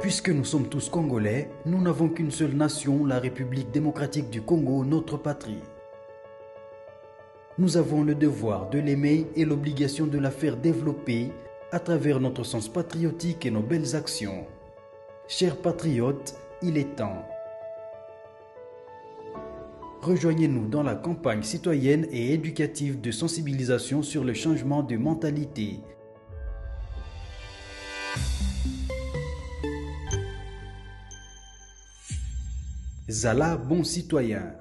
Puisque nous sommes tous Congolais, nous n'avons qu'une seule nation, la République démocratique du Congo, notre patrie. Nous avons le devoir de l'aimer et l'obligation de la faire développer à travers notre sens patriotique et nos belles actions. Chers patriotes, il est temps. Rejoignez-nous dans la campagne citoyenne et éducative de sensibilisation sur le changement de mentalité. Zala, bon citoyen.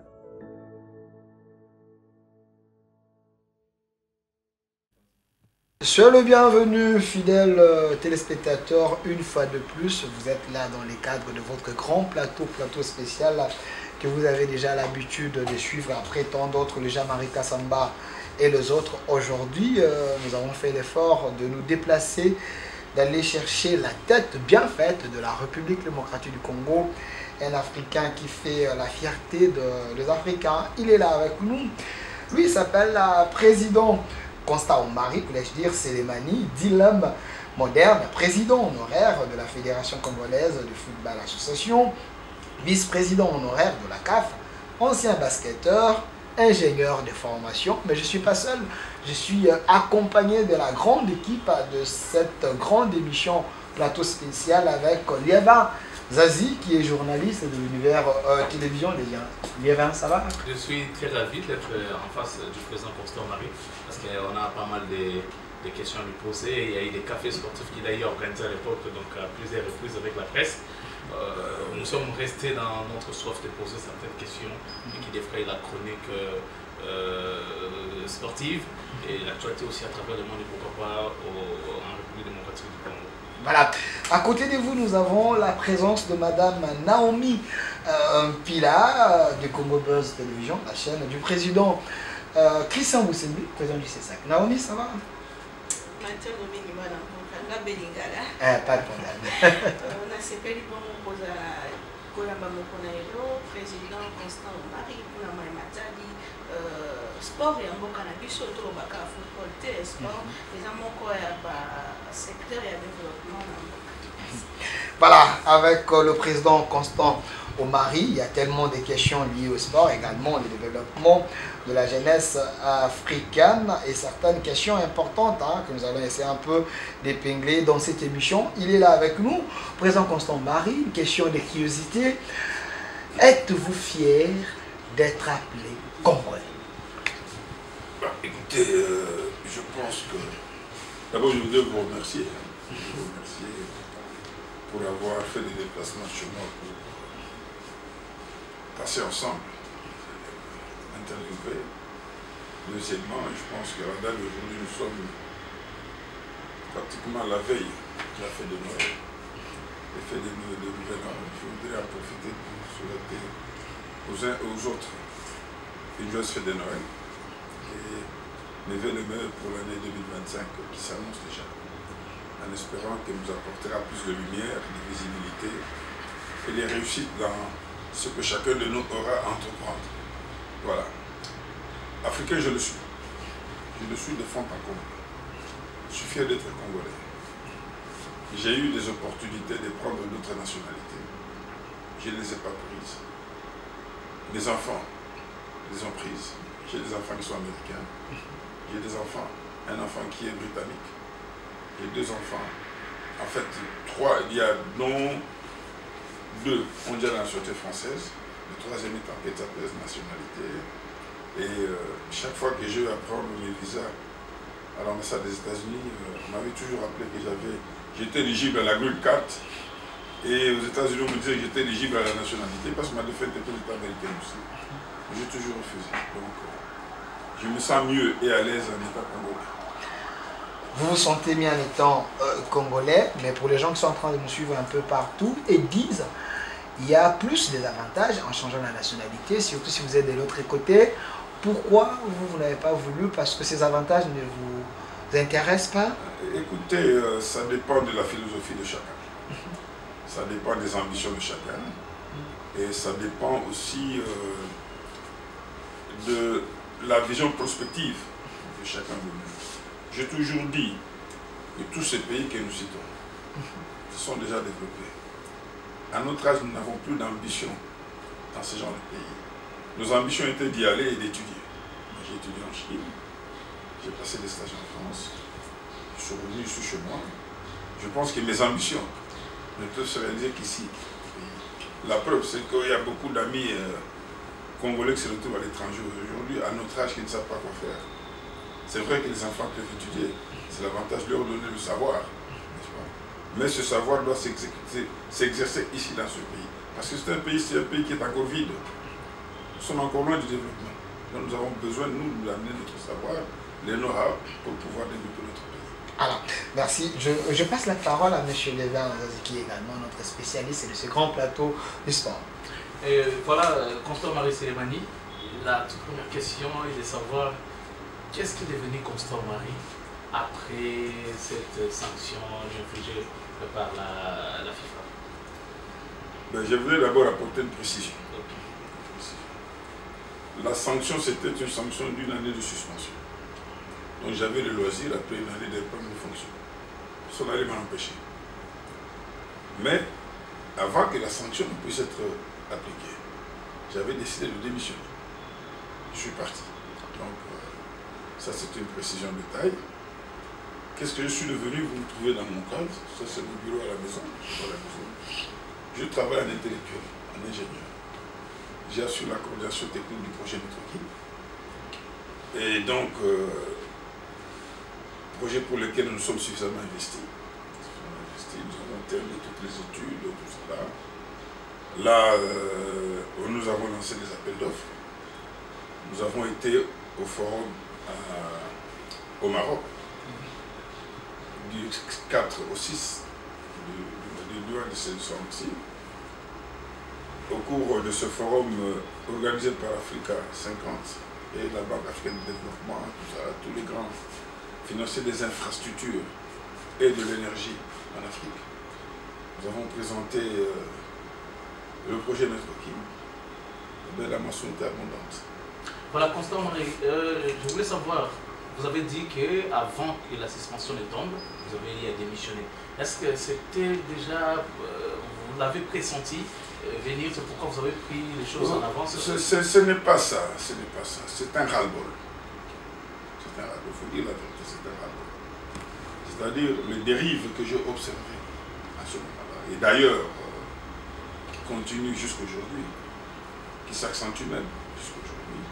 Soyez le bienvenu, fidèles téléspectateurs, une fois de plus. Vous êtes là dans les cadres de votre grand plateau spécial que vous avez déjà l'habitude de suivre après tant d'autres, le Jean-Marie Kassamba et les autres. Aujourd'hui, nous avons fait l'effort de nous déplacer, d'aller chercher la tête bien faite de la République démocratique du Congo, un Africain qui fait la fierté des Africains. Il est là avec nous. Lui, il s'appelle président Constant Omari, voulais-je dire, Sélémani, dilemme moderne, président honoraire de la Fédération congolaise de football association, vice-président honoraire de la CAF, ancien basketteur, ingénieur de formation. Mais je ne suis pas seul, je suis accompagné de la grande équipe de cette grande émission plateau spécial avec Liévin Zazie, qui est journaliste de l'univers télévision. Liévin, ça va? Je suis très ravi d'être en face du président Constant Omari, parce qu'on a pas mal de questions à lui poser. Il y a eu des cafés sportifs qu'il a eu organisés à l'époque, donc à plusieurs reprises avec la presse. Nous sommes restés dans notre soif de poser certaines questions qui défrayent la chronique sportive et l'actualité aussi à travers le monde et pourquoi pas en République démocratique du Congo. Voilà. À côté de vous, nous avons la présence de Madame Naomi Pila de Congo Buzz Télévision, la chaîne du président Christian Boussembi, président du CESAC. Naomi, ça va? Pas de problème. Président Constant Omari pour la Matadi sport et un bon cannabis autour de football sport les amants secteur et développement. Voilà, avec le président Constant Omari, il y a tellement de questions liées au sport, également le développement de la jeunesse africaine et certaines questions importantes que nous allons essayer un peu d'épingler dans cette émission. Il est là avec nous, président Constant Omari, une question de curiosité. Êtes-vous fier d'être appelé Congolais? Écoutez, je pense que... D'abord, je voudrais vous remercier. Pour avoir fait des déplacements chez moi pour passer ensemble, interviewer. Deuxièmement, je pense qu'à la date d'aujourd'hui, nous sommes pratiquement à la veille de la fête de Noël. Les fêtes de Nouvel An. Je voudrais en profiter pour souhaiter aux uns et aux autres une joyeuse fête de Noël et mes vœux le meilleur pour l'année 2025 qui s'annonce déjà, en espérant qu'elle nous apportera plus de lumière, de visibilité et des réussites dans ce que chacun de nous aura à entreprendre. Voilà. Africain, je le suis. Je le suis de fond en comble. Je suis fier d'être congolais. J'ai eu des opportunités de prendre d'autres nationalités. Je ne les ai pas prises. Mes enfants les ont prises. J'ai des enfants qui sont américains. J'ai des enfants. Un enfant qui est britannique. J'ai deux enfants. En fait, trois. Il y a dont deux ont déjà la nationalité française. Le troisième est en quête de nationalité. Et chaque fois que je vais apprendre mes visas à l'ambassade des États-Unis, on m'avait toujours rappelé que j'étais éligible à la Green Card. Et aux États-Unis, on me disait que j'étais éligible à la nationalité parce qu'on m'a fait être l'État américain aussi. J'ai toujours refusé. Donc, je me sens mieux et à l'aise en état congolais. Vous vous sentez bien en étant congolais, mais pour les gens qui sont en train de nous suivre un peu partout et disent il y a plus des avantages en changeant la nationalité, surtout si vous êtes de l'autre côté. Pourquoi vous n'avez pas voulu? Parce que ces avantages ne vous intéressent pas? Écoutez, ça dépend de la philosophie de chacun. Ça dépend des ambitions de chacun. Et ça dépend aussi de la vision prospective de chacun de nous. J'ai toujours dit que tous ces pays que nous citons se sont déjà développés. À notre âge, nous n'avons plus d'ambition dans ce genre de pays. Nos ambitions étaient d'y aller et d'étudier. J'ai étudié en Chine, j'ai passé des stages en France, je suis revenu ici chez moi. Je pense que mes ambitions ne peuvent se réaliser qu'ici. La preuve, c'est qu'il y a beaucoup d'amis Congolais qui se retrouvent à l'étranger aujourd'hui, à notre âge, qui ne savent pas quoi faire. C'est vrai que les enfants peuvent étudier, c'est l'avantage de leur donner le savoir, n'est-ce pas? Mais ce savoir doit s'exercer ici dans ce pays. Parce que c'est un pays qui est encore vide. Nous sommes encore loin du développement. Donc nous avons besoin, nous, d'amener notre savoir, les know-how, pour pouvoir développer notre pays. Alors, merci. Je passe la parole à M. Lévin qui est également notre spécialiste de ce grand plateau du sport. Voilà, Constant Marie Sélémani, la toute première question est de savoir qu'est-ce qui est devenu Constant Marie après cette sanction infligée par la FIFA. Ben, je voulais d'abord apporter une précision. La sanction, c'était une sanction d'une année de suspension. Donc j'avais le loisir, après une année de prendre de fonction. Son allait m'en empêcher. Mais avant que la sanction ne puisse être appliquée, j'avais décidé de démissionner. Je suis parti. Donc ça c'est une précision de taille. Qu'est-ce que je suis devenu? Vous me trouvez dans mon cadre. Ça c'est mon bureau à la maison. Je travaille en intellectuel, en ingénieur. J'ai assuré la coordination technique du projet Métroquille. Et donc, projet pour lequel nous sommes suffisamment investis. Nous avons terminé toutes les études, tout cela. Là, nous avons lancé des appels d'offres. Nous avons été au forum au Maroc, du 4 au 6 du mois de septembre. Au cours de ce forum organisé par Africa 50 et la Banque africaine de développement, tous les grands financiers des infrastructures et de l'énergie en Afrique, nous avons présenté le projet Métroquille. La moisson était abondante. Voilà, Constant Marie, je voulais savoir, vous avez dit qu'avant que la suspension ne tombe, vous avez démissionné. Est-ce que c'était déjà, vous l'avez pressenti venir, c'est pourquoi vous avez pris les choses en avance? Ce n'est pas ça, ce n'est pas ça. C'est un ras-le-bol. C'est un ras-le-bol, il faut dire la vérité, c'est un ras-le-bol. C'est-à-dire les dérives que j'ai observées à ce moment-là, et d'ailleurs, qui continuent jusqu'aujourd'hui, qui s'accentuent même jusqu'aujourd'hui,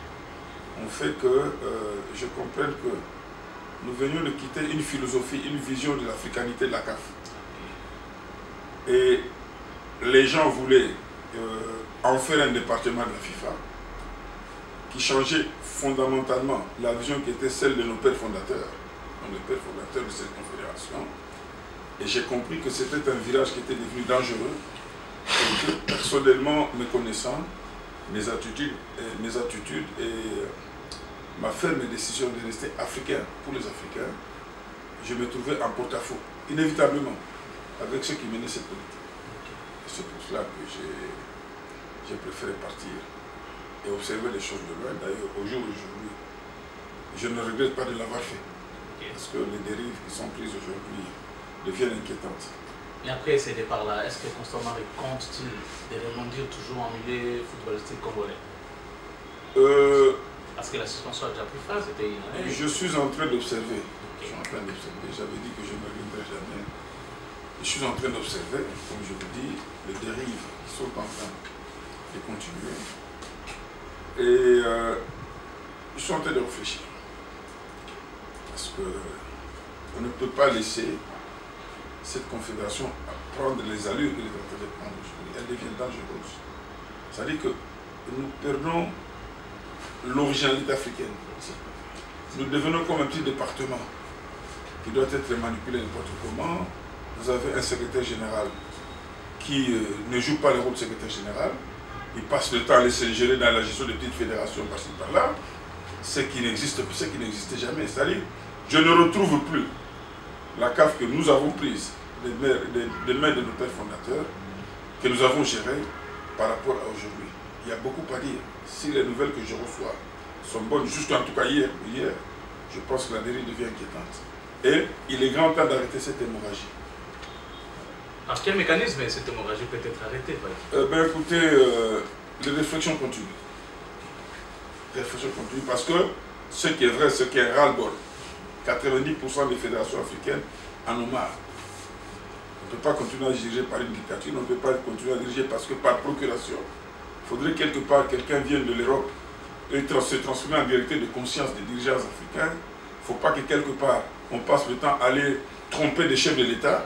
ont fait que je comprenne que nous venions de quitter une philosophie, une vision de l'africanité de la CAF. Et les gens voulaient en faire un département de la FIFA qui changeait fondamentalement la vision qui était celle de nos pères fondateurs, les pères fondateurs de cette confédération. Et j'ai compris que c'était un virage qui était devenu dangereux et que personnellement, me connaissant, mes attitudes et ma ferme décision de rester africain pour les Africains, je me trouvais en porte-à-faux, inévitablement, avec ceux qui menaient cette politique. C'est pour cela que j'ai préféré partir et observer les choses de loin. D'ailleurs, au jour d'aujourd'hui, je ne regrette pas de l'avoir fait. Parce que les dérives qui sont prises aujourd'hui deviennent inquiétantes. Et après ces départs-là, est-ce que Constant Marie compte-t-il de rebondir toujours en milieu footballistique congolais? Parce que la suspension a déjà pris fin, c'était une année. Je suis en train d'observer. Je suis en train d'observer. J'avais dit que je ne reviendrai jamais. Je suis en train d'observer, comme je vous dis, les dérives qui sont en train de continuer. Et je suis en train de réfléchir. Parce qu'on ne peut pas laisser cette confédération prendre les allures qu'elle est en train de prendre aujourd'hui. Elle devient dangereuse. C'est-à-dire que nous perdons l'originalité africaine. Nous devenons comme un petit département qui doit être manipulé n'importe comment. Vous avez un secrétaire général qui ne joue pas le rôle de secrétaire général. Il passe le temps à laisser gérer dans la gestion des petites fédérations par-ci par-là, ce qui n'existait jamais. C'est-à-dire, je ne retrouve plus la CAF que nous avons prise des mains de nos pères fondateurs, que nous avons gérée par rapport à aujourd'hui. Il y a beaucoup à dire. Si les nouvelles que je reçois sont bonnes, jusqu'en tout cas hier, je pense que la dérive devient inquiétante. Et il est grand temps d'arrêter cette hémorragie. Alors quel mécanisme cette hémorragie peut être arrêtée? Ben écoutez, les réflexions continuent. Réflexion continue parce que ce qui est vrai, ce qui est ras-le-bol, 90% des fédérations africaines en ont marre. On ne peut pas continuer à diriger par une dictature, on ne peut pas continuer à diriger parce que par procuration, il faudrait quelque part quelqu'un vienne de l'Europe et se transformer en directeur de conscience des dirigeants africains. Il ne faut pas que quelque part on passe le temps à aller tromper des chefs de l'État,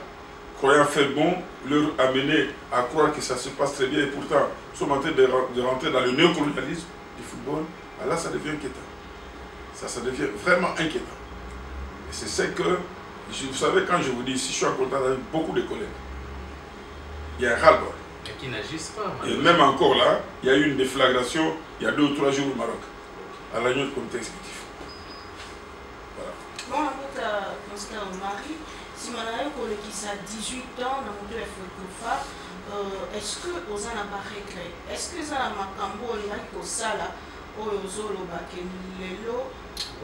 croyant faire bon, leur amener à croire que ça se passe très bien et pourtant nous sommes en train de rentrer dans le néocolonialisme du football. Alors là, ça devient inquiétant. Ça devient vraiment inquiétant. Et c'est ce que, vous savez, quand je vous dis, si je suis en contact avec beaucoup de collègues, il y a un ras-le-bol. Et qui n'agissent pas. Et même encore là, il y a eu une déflagration il y a 2 ou 3 jours au Maroc, à la réunion du comité exécutif. Voilà. Bon, Constant Marie, si on a eu 18 ans dans le FOTOFA, est-ce que vous avez un regret? Est-ce que vous avez un macambo au sala oyo ozolobaka lelo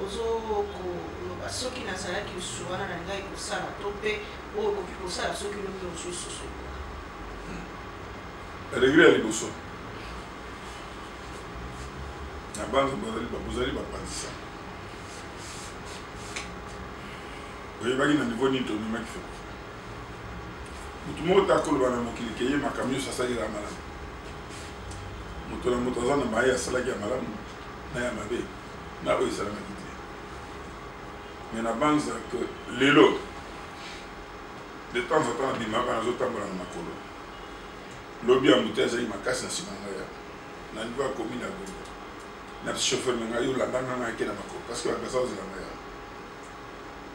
ozoloba soki nazalaki lisuwana na ngai kosala to mpe oyo okoki kosala soki lobi osususu regret ya liboso na banza bozali bapandisa oyebaki na niveau nini tomemaki fe motu moko takoloba na mokili ke ye makambo nyonso asalaka malamu moto na moto aza na maye asalaki ya malamu na ya mabe na oyo esalamaki te me na banza ke lelo de temps en temps nabimaka nazotambola na makolo lobi ya moto azali makasi na nsima ngai na niveau ya commune ya Gombe na chauffeur na ngai olandanga ngai ake na makolo parce que bakasa ozela ngai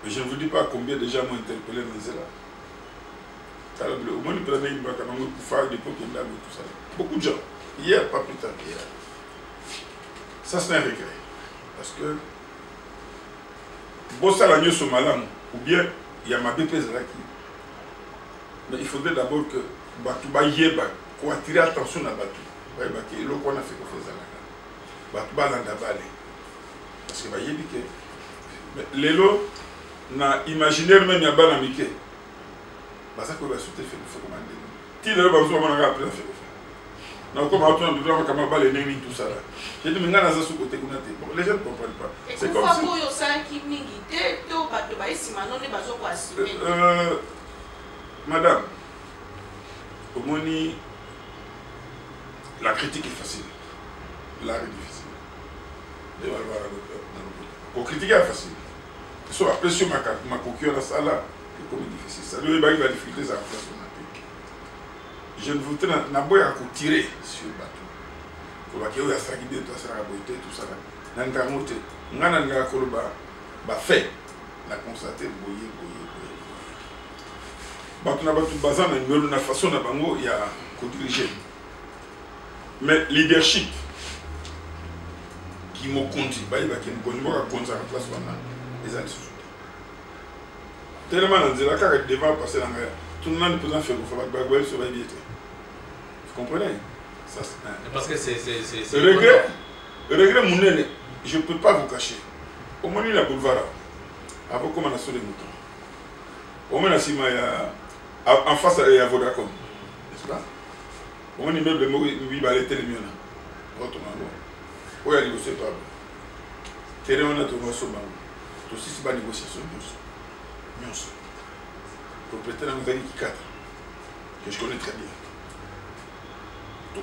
mais je ne vous dis pas combien de gens m'ont interpellé na nzela tala bilo omoni mpela ndenge mbaka nango kufa depuis okendako tout ça beaucoup de gens hier, pas plus tard qu'hier. Ça, c'est un regret. Parce que, Bossa la nuit malam, ou bien, il y a ma BPS là qui. Mais il faudrait d'abord que Batouba Yeba, qu'on attire attention à Batou. Et l'eau qu'on a fait qu'on faisait là. Batouba l'andabale. Parce que Bayebi que. Mais les lots, na imaginaire même y'a ban amike. Parce que va sauter fait le commander. Qui le va besoin de après faire. Non, comme on dit, tout ça. J'ai dit, mais les gens ne comprennent pas. C'est comme si... Madame, au moni, la critique est facile. L'art est difficile. Pour critiquer est facile. Soit après sur ma coquille, la salle, c'est comme difficile. Ça doit être la difficulté, ça place. Je ne voudrais pas tirer sur le bateau. Pour que vous ayez tout ça. Nangamote, Nananga Koloba, fait, la constater, boyer. Bateau n'a pas tout bazar, mais une façon de bango, il y a co-dirigé. Mais leadership, qui m'a conduit, il y a qui m'a conduit à conduire la place, les années sous. Tellement, on a devant passer dans la tout le monde peut en faire, il faut que vous soyez vous comprenez? Ça, parce que c'est... Le regret, mon aîné, je ne peux pas vous cacher. Au moins, il y a boulevard. Avant comment on a sauté les moutons. Au moins, en face, il y a Vodacom. N'est-ce pas? Au moins, l'immeuble est balayé les miens. Où est-ce que c'est pas? Terrain, on a trouvé ce banc. Tout aussi, c'est pas négociation. Propriétaire, nous avons qui 4. Que je connais très bien.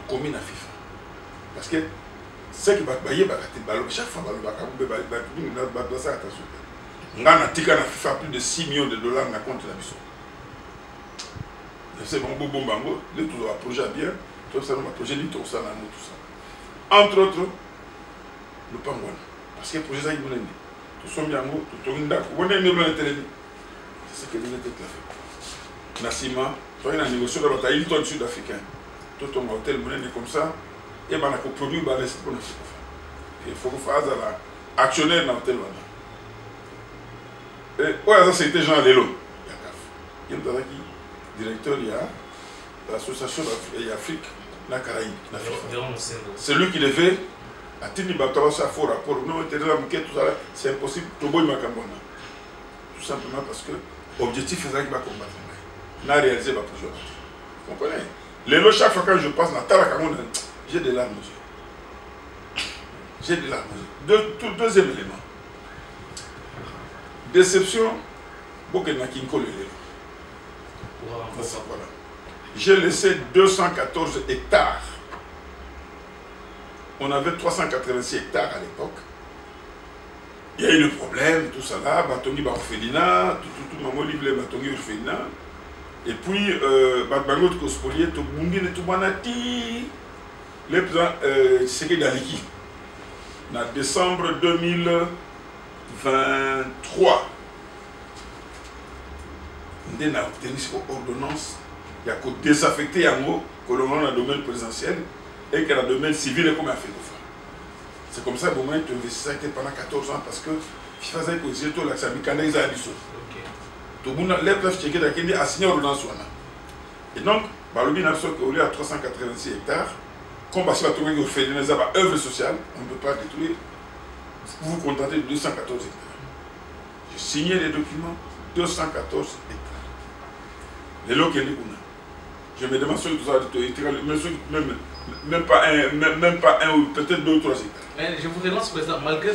Commune à FIFA. Parce que ce qui va bailler, chaque fois, on a tika na FIFA plus de 6 millions de dollars na compte la mission. C'est bon, bango, le tout le projet bien, tout ça, le projet dit tout ça, tout ça. Entre autres, le Pangouane. Parce que le projet ça, il voulait dire. Tout ça, bien, tout le monde, on est né c'est ce que l'État a fait. Nassima, tu as une négociation de la bataille, il sud-africain. Tout ton hôtel est comme ça, et ben on produit bah les pour il faut que fasse la actionnaire dans l'hôtel là. Et ouais ça c'était Jean Lelo. Il y a qui directeur il y a l'association d'Afrique la Caraïbe. C'est lui qui devait à Tini Batawa ça fort rapport non était là tout ça c'est impossible to boy Makambona. Tout simplement parce que objectif c'est ça qui va combattre. n'a réalisé ma projet. Vous comprenez? Les lots, chaque fois que je passe dans la j'ai des larmes aux yeux. J'ai des larmes aux yeux. Deuxième élément. Déception, beaucoup de Kinko le voilà. J'ai laissé 214 hectares. On avait 386 hectares à l'époque. Il y a eu le problème, tout ça là, Batongi Orphelinat, tout maman livre Batongi Orphelinat. Et puis, Batbango de Cospolier, tout Bungi et tout Banati, les présidents, c'est que Daliki. En décembre 2023, on a obtenu une ordonnance, il y a qu'au désaffecter en haut, que l'on a dans le domaine présidentiel et que dans le domaine civil est comme un fait. C'est comme ça que vous investissez pendant 14 ans parce que je faisais que j'ai tout l'accès à Mikanda Isa Abisso. Tout le monde les peuvent checker d'acquis à signer l'ordonnance. Et donc, au lieu à 386 hectares, comme si la Touré fait des œuvres sociales, on ne peut pas détruire. Vous vous contentez de 214 hectares. J'ai signé les documents, 214 hectares. Les lots qui sont je me demande ce que tout ça même pas un ou peut-être 2 ou 3 hectares. Je vous relance, Président, malgré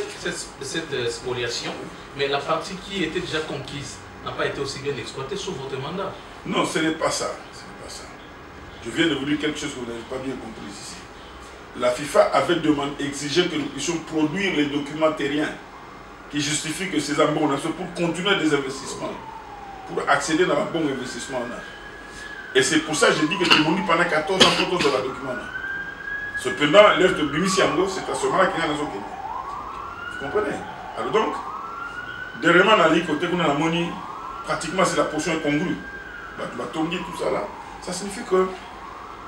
cette spoliation, mais la partie qui était déjà conquise n'a pas été aussi bien exploitée sous votre mandat. Non, ce n'est pas ça. Ce n'est pas ça. Je viens de vous dire quelque chose que vous n'avez pas bien compris ici. La FIFA avait exigé que nous puissions produire les documents terriens qui justifient que ces embons pour continuer des investissements, pour accéder dans un bon investissement. Et c'est pour ça que j'ai dit que tu m'as dit pendant 14 ans pour de la document. Cependant, l'œuvre de Bimisiango, c'est à ce moment-là qu'il y a dans Kenya. Vous comprenez? Alors donc, derrière dans les côtés qu'on a la monnaie, pratiquement c'est la portion incongrue. Batongi, tout ça là. Ça signifie que,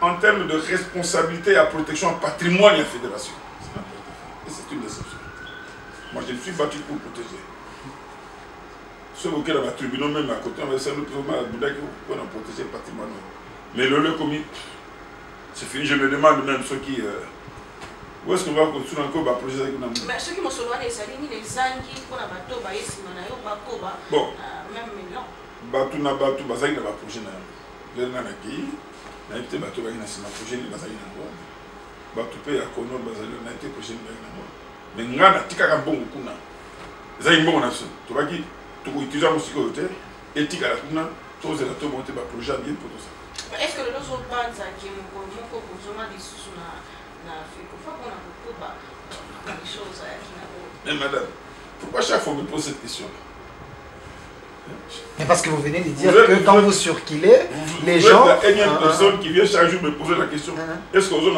en termes de responsabilité et à protection en patrimoine, il y a fédération. Et c'est une déception. Moi, je me suis battu pour protéger. Ceux qui sont dans le tribunal, même à côté, on va essayer de protéger le patrimoine. Mais le commis, c'est fini. Je me demande même ceux qui. Où est-ce qu'on va construire encore un projet avec nous? Mais ceux qui m'ont sauvé, les salines, les zangi, pour la bateau, bon. Même non. Bateau na bateau, bazaki na ba projet na. Les gens qui na été bateau bazaki na sima projet ni bazaki na ngo. Bateau pe ya kono bazali na été projet ni na ngo. Mais ngana tika ka bongo kuna. Zai mbongo na so. To baki to utiliser mon sécurité et tika la kuna, to zela to monter ba projet bien pour tout ça. Est-ce que le dos au panza qui est mon positionnement des sous na FECOFA qu'on a beaucoup de choses à dire. Mais madame, pourquoi chaque fois vous me posez cette question? Mais parce que vous venez de dire que quand vous surquillez, les gens... La énième personne qui vient chaque jour me poser la question. Est-ce qu'on a une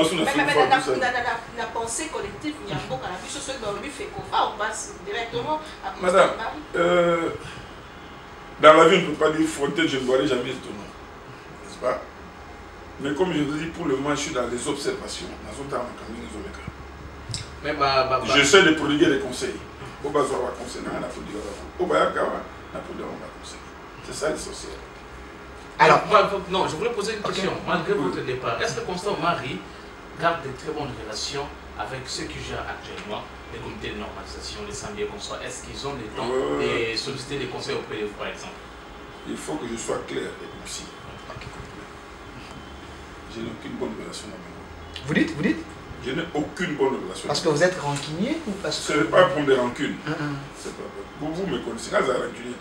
la pensée collective, il y a beaucoup de choses dans le FECOFA, on passe directement à madame, dans la vie, on ne peut pas dire Fontaine, je ne boirai jamais ton nom. N'est-ce pas? Mais comme je vous dis, pour le moment, je suis dans les observations. J'essaie de prodiguer des conseils. C'est ça l'essentiel. Alors, non, je voulais poser une question. Malgré votre départ, est-ce que Constant Marie garde de très bonnes relations avec ceux qui gèrent actuellement les comités de normalisation, les samedis Constant? Est-ce qu'ils ont le temps de solliciter des conseils auprès de vous, par exemple? Il faut que je sois clair et précis. Je n'ai aucune bonne relation avec vous. Vous dites Je n'ai aucune bonne relation. Parce que vous êtes rancunier ou parce que... Ce n'est pas pour des rancunes. Vous me connaissez, quand vous avez rancunier.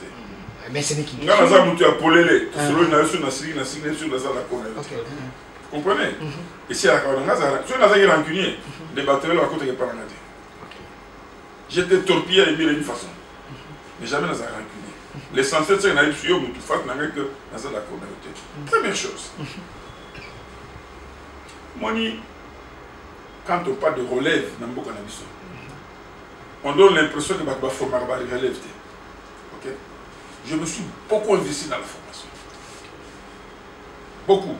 Mais ce n'est qu'une question. Quand vous avez polélé, selon une nation, vous comprenez? Et si vous avez rancunier, les batteries à côté de pas rancunier. J'étais torpillé d'une façon. Mais jamais dans un rancunier. L'essentiel, c'est que nous avons eu tout fait dans la communauté. Première chose. Moni, quand on parle de relève dans beaucoup de on donne l'impression que la formation va relève. Ok? Je me suis beaucoup investi dans la formation. Beaucoup.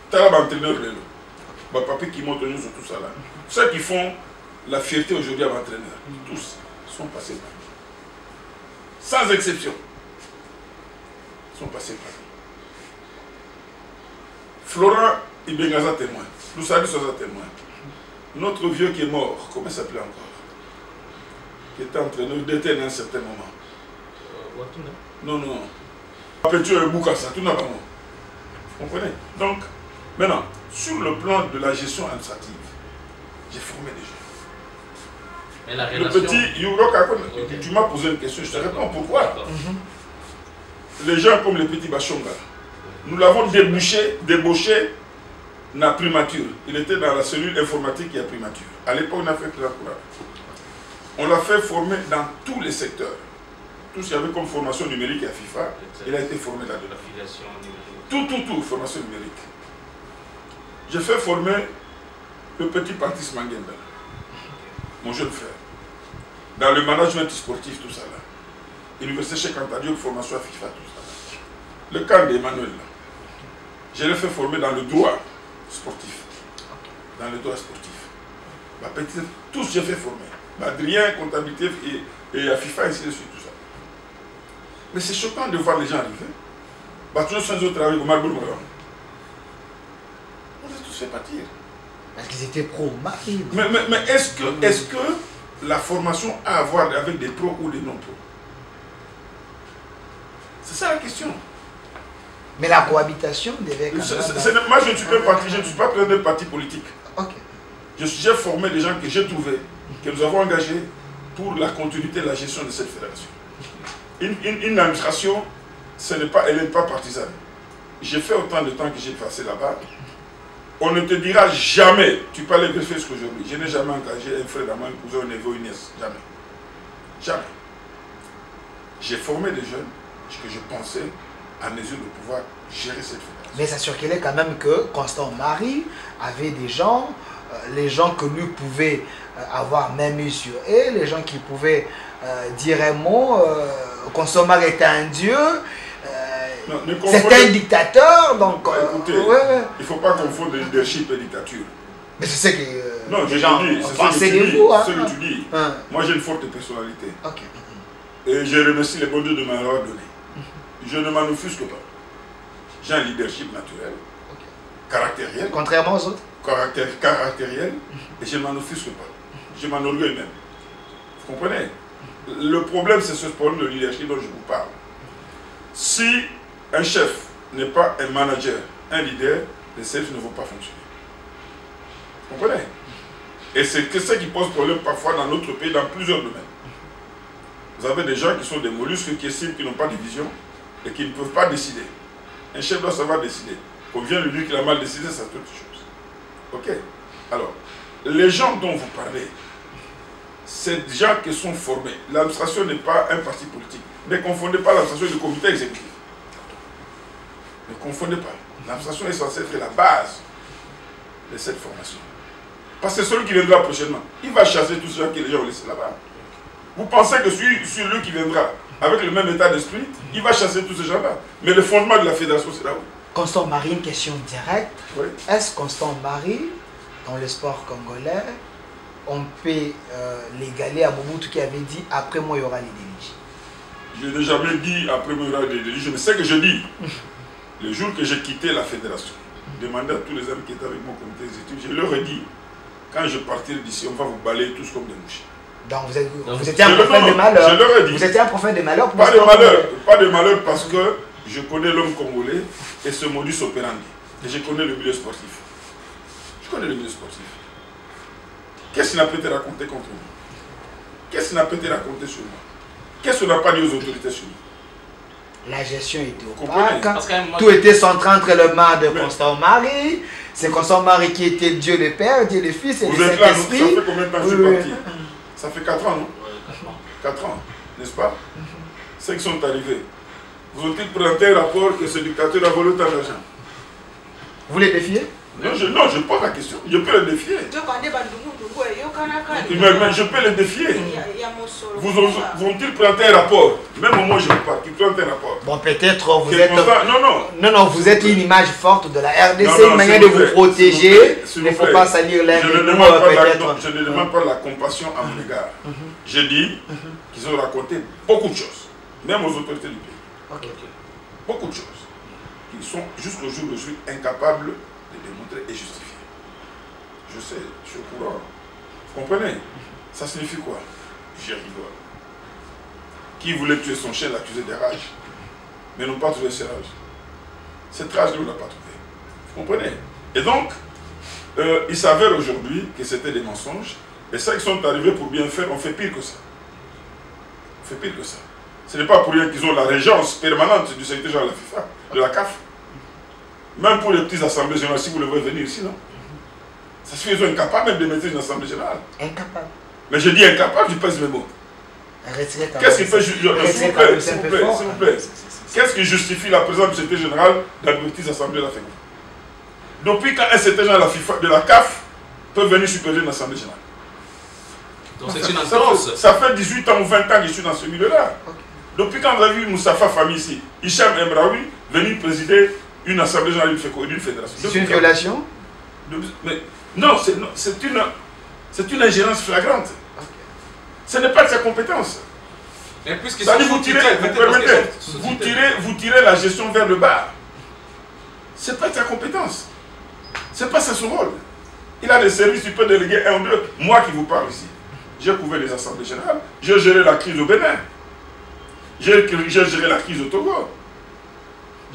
T'as l'entraîneur de l'eau. Papa qui monte sur tout ça là. Ceux qui font la fierté aujourd'hui à l'entraîneur, tous sont passés par là. Sans exception. Ils sont passés par là. Florent Ibengaza témoin. Nous savons ça témoin. Notre vieux qui est mort, comment il s'appelait encore? Qui était entraîneur, détenu à un certain moment. Non. La peinture est Boukassa, tout n'a pas moi. Vous comprenez? Donc, maintenant, sur le plan de la gestion administrative, j'ai formé des gens. Mais la Le relation... petit Yuroka, Ok. tu m'as posé une question, je te réponds pourquoi. Les gens comme les petits Bachonga, nous l'avons débauché dans la primature. Il était dans la cellule informatique et la primature. À l'époque, on a fait que la couleur. On l'a fait former dans tous les secteurs. Tout ce qu'il y avait comme formation numérique à FIFA, il a été formé là-dedans. L'affiliation numérique. Tout, formation numérique. J'ai fait former le petit Patrice Mangemba, mon jeune frère, dans le management sportif, tout ça là. Université Cheikh Anta Diop, formation à FIFA, tout ça là. Le camp d'Emmanuel là. Je l'ai fait former dans le droit sportif. Dans le droit sportif. Ma petite, tous j'ai fait former. Adrien, comptabilité et à FIFA, ainsi de suite, tout ça. Mais c'est choquant de voir les gens arriver. Toujours sans autre travail, comme Marboul Moran. On les a tous fait partir. Parce qu'ils étaient pro-Marie. Mais est-ce que la formation a à voir avec des pros ou des non-pros? C'est ça la question. Mais la cohabitation devait quand même... Moi, je ne suis pas parti, je ne suis pas président d'un parti politique. Ok. J'ai formé des gens que j'ai trouvés, que nous avons engagés pour la continuité de la gestion de cette fédération. Une administration, elle n'est pas partisane. J'ai fait autant de temps que j'ai passé là-bas. On ne te dira jamais, tu parles de faire ce qu'aujourd'hui. Je n'ai jamais engagé un frère d'amant, un cousin, un neveu, une nièce. Jamais. Jamais. J'ai formé des jeunes que je pensais à mesure de pouvoir gérer cette fédération. Mais ça circulait quand même que Constant Marie avait des gens, les gens que lui pouvait avoir même eu sur eux, les gens qui pouvaient dire un mot, Constant Marie était un dieu, c'était un dictateur, donc... Écoutez, il ne faut pas confondre leadership et dictature. Mais c'est ce que non, les gens pensaient de vous. C'est ce que tu dis. Moi j'ai une forte personnalité. Ok. Et je remercie les bons dieux de m'avoir donné. Je ne m'en offusque pas. J'ai un leadership naturel, caractériel. Contrairement aux autres. Caractériel, et je ne m'en offusque pas. Je m'en orgueille même. Vous comprenez? Le problème, c'est ce problème de leadership dont je vous parle. Si un chef n'est pas un manager, un leader, les services ne vont pas fonctionner. Vous comprenez? Et c'est ça qui pose problème parfois dans notre pays, dans plusieurs domaines. Vous avez des gens qui sont des mollusques qui estiment qu'ils n'ont pas de vision et qui ne peuvent pas décider. Un chef doit savoir décider. On vient lui dire qu'il a mal décidé, c'est autre chose. Ok? Alors, les gens dont vous parlez, c'est des gens qui sont formés. L'administration n'est pas un parti politique. Ne confondez pas l'administration et le comité exécutif. Ne confondez pas. L'administration est censée être la base de cette formation. Parce que celui qui viendra prochainement, il va chasser tous ceux que les gens ont laissés là-bas. Vous pensez que celui qui viendra avec le même état d'esprit, il va chasser tous ces gens-là. Mais le fondement de la fédération, c'est là où? Constant Marie, une question directe. Oui. Est-ce Constant Marie, dans le sport congolais, on peut l'égaler à Mobutu qui avait dit « Après moi, il y aura les déliges ». Je n'ai jamais dit « Après moi, il y aura des déliges ». Mais c'est que je dis. Le jour que j'ai quitté la fédération, demandé à tous les hommes qui étaient avec mon comité exécutif, je leur ai dit « Quand je partirai d'ici, on va vous balayer tous comme des mouches ». Donc vous étiez un prophète de malheur. Je leur ai dit. Vous étiez un prophète de malheur. Pas de malheur parce que je connais l'homme congolais et ce modus operandi. Et je connais le milieu sportif. Je connais le milieu sportif. Qu'est-ce qu'il n'a pas été raconté contre moi? Qu'est-ce qu'il n'a pas été raconté sur moi? Qu'est-ce qu'on n'a pas dit aux autorités sur nous? La gestion était opaque. Tout Tout était centré entre les mains de Constant Marie. C'est Constant Marie qui était Dieu le Père, Dieu le Fils et le Saint-Esprit. Ça fait combien de temps que je suis parti? Ça fait 4 ans, non? 4 ans, n'est-ce pas? Ceux qui sont arrivés. Vous ont-ils présenté un rapport que ce dictateur a volé autant d'argent? Vous les défiez? Non, je pose la question. Je peux le défier. Mais je peux le défier. Vous ont-ils présenté un rapport? Même au moment où je ne pas, ils présentent un rapport. Bon, peut-être vous êtes... Non, vous êtes une image forte de la RDC, une manière de vous protéger. Il ne faut pas salir l'un de nous, peut-être. Je ne demande pas la compassion à mon égard. J'ai dit qu'ils ont raconté beaucoup de choses, même aux autorités du pays. Beaucoup de choses qui sont, jusqu'au jour où je suis incapable de démontrer et justifier. Je sais, je suis au courant. Vous comprenez? Ça signifie quoi? J'ai rigolé. Qui voulait tuer son chien, l'accusé des rages? mais n'ont pas trouvé Serrage. Cette rage, on ne l'a pas trouvé. Vous comprenez? Et donc, il s'avère aujourd'hui que c'était des mensonges. Et ça, ils sont arrivés pour bien faire, on fait pire que ça. On fait pire que ça. Ce n'est pas pour rien qu'ils ont la régence permanente du secrétaire général de la FIFA, de la CAF. Même pour les petites assemblées générales, si vous le voulez venir ici, non? Ça se fait, ils sont incapables même de mettre une assemblée générale. Incapable. Mais je dis incapable, je pèse mes mots. Qu'est-ce qui fait, s'il vous plaît, qu'est-ce qui justifie la présence du secrétaire général dans les petites assemblées de la FIFA? Depuis quand un secrétaire général de la FIFA, de la CAF, peut venir superviser une assemblée générale? Donc c'est une instance. Ça fait 18 ans ou 20 ans que je suis dans ce milieu-là. Depuis quand vous avez vu Moustapha Fami ici, Hicham Embraoui, venir présider une assemblée générale d'une fédération? C'est une violation? Mais, non, c'est une ingérence flagrante. Ce n'est pas de sa compétence. Mais puisque Ça dit, vous tirez la gestion vers le bas. Ce n'est pas de sa compétence. Ce n'est pas ça son rôle. Il a des services, il peut déléguer un ou deux. Moi qui vous parle ici, j'ai couvert les assemblées générales, j'ai géré la crise au Bénin, j'ai géré la crise au Togo.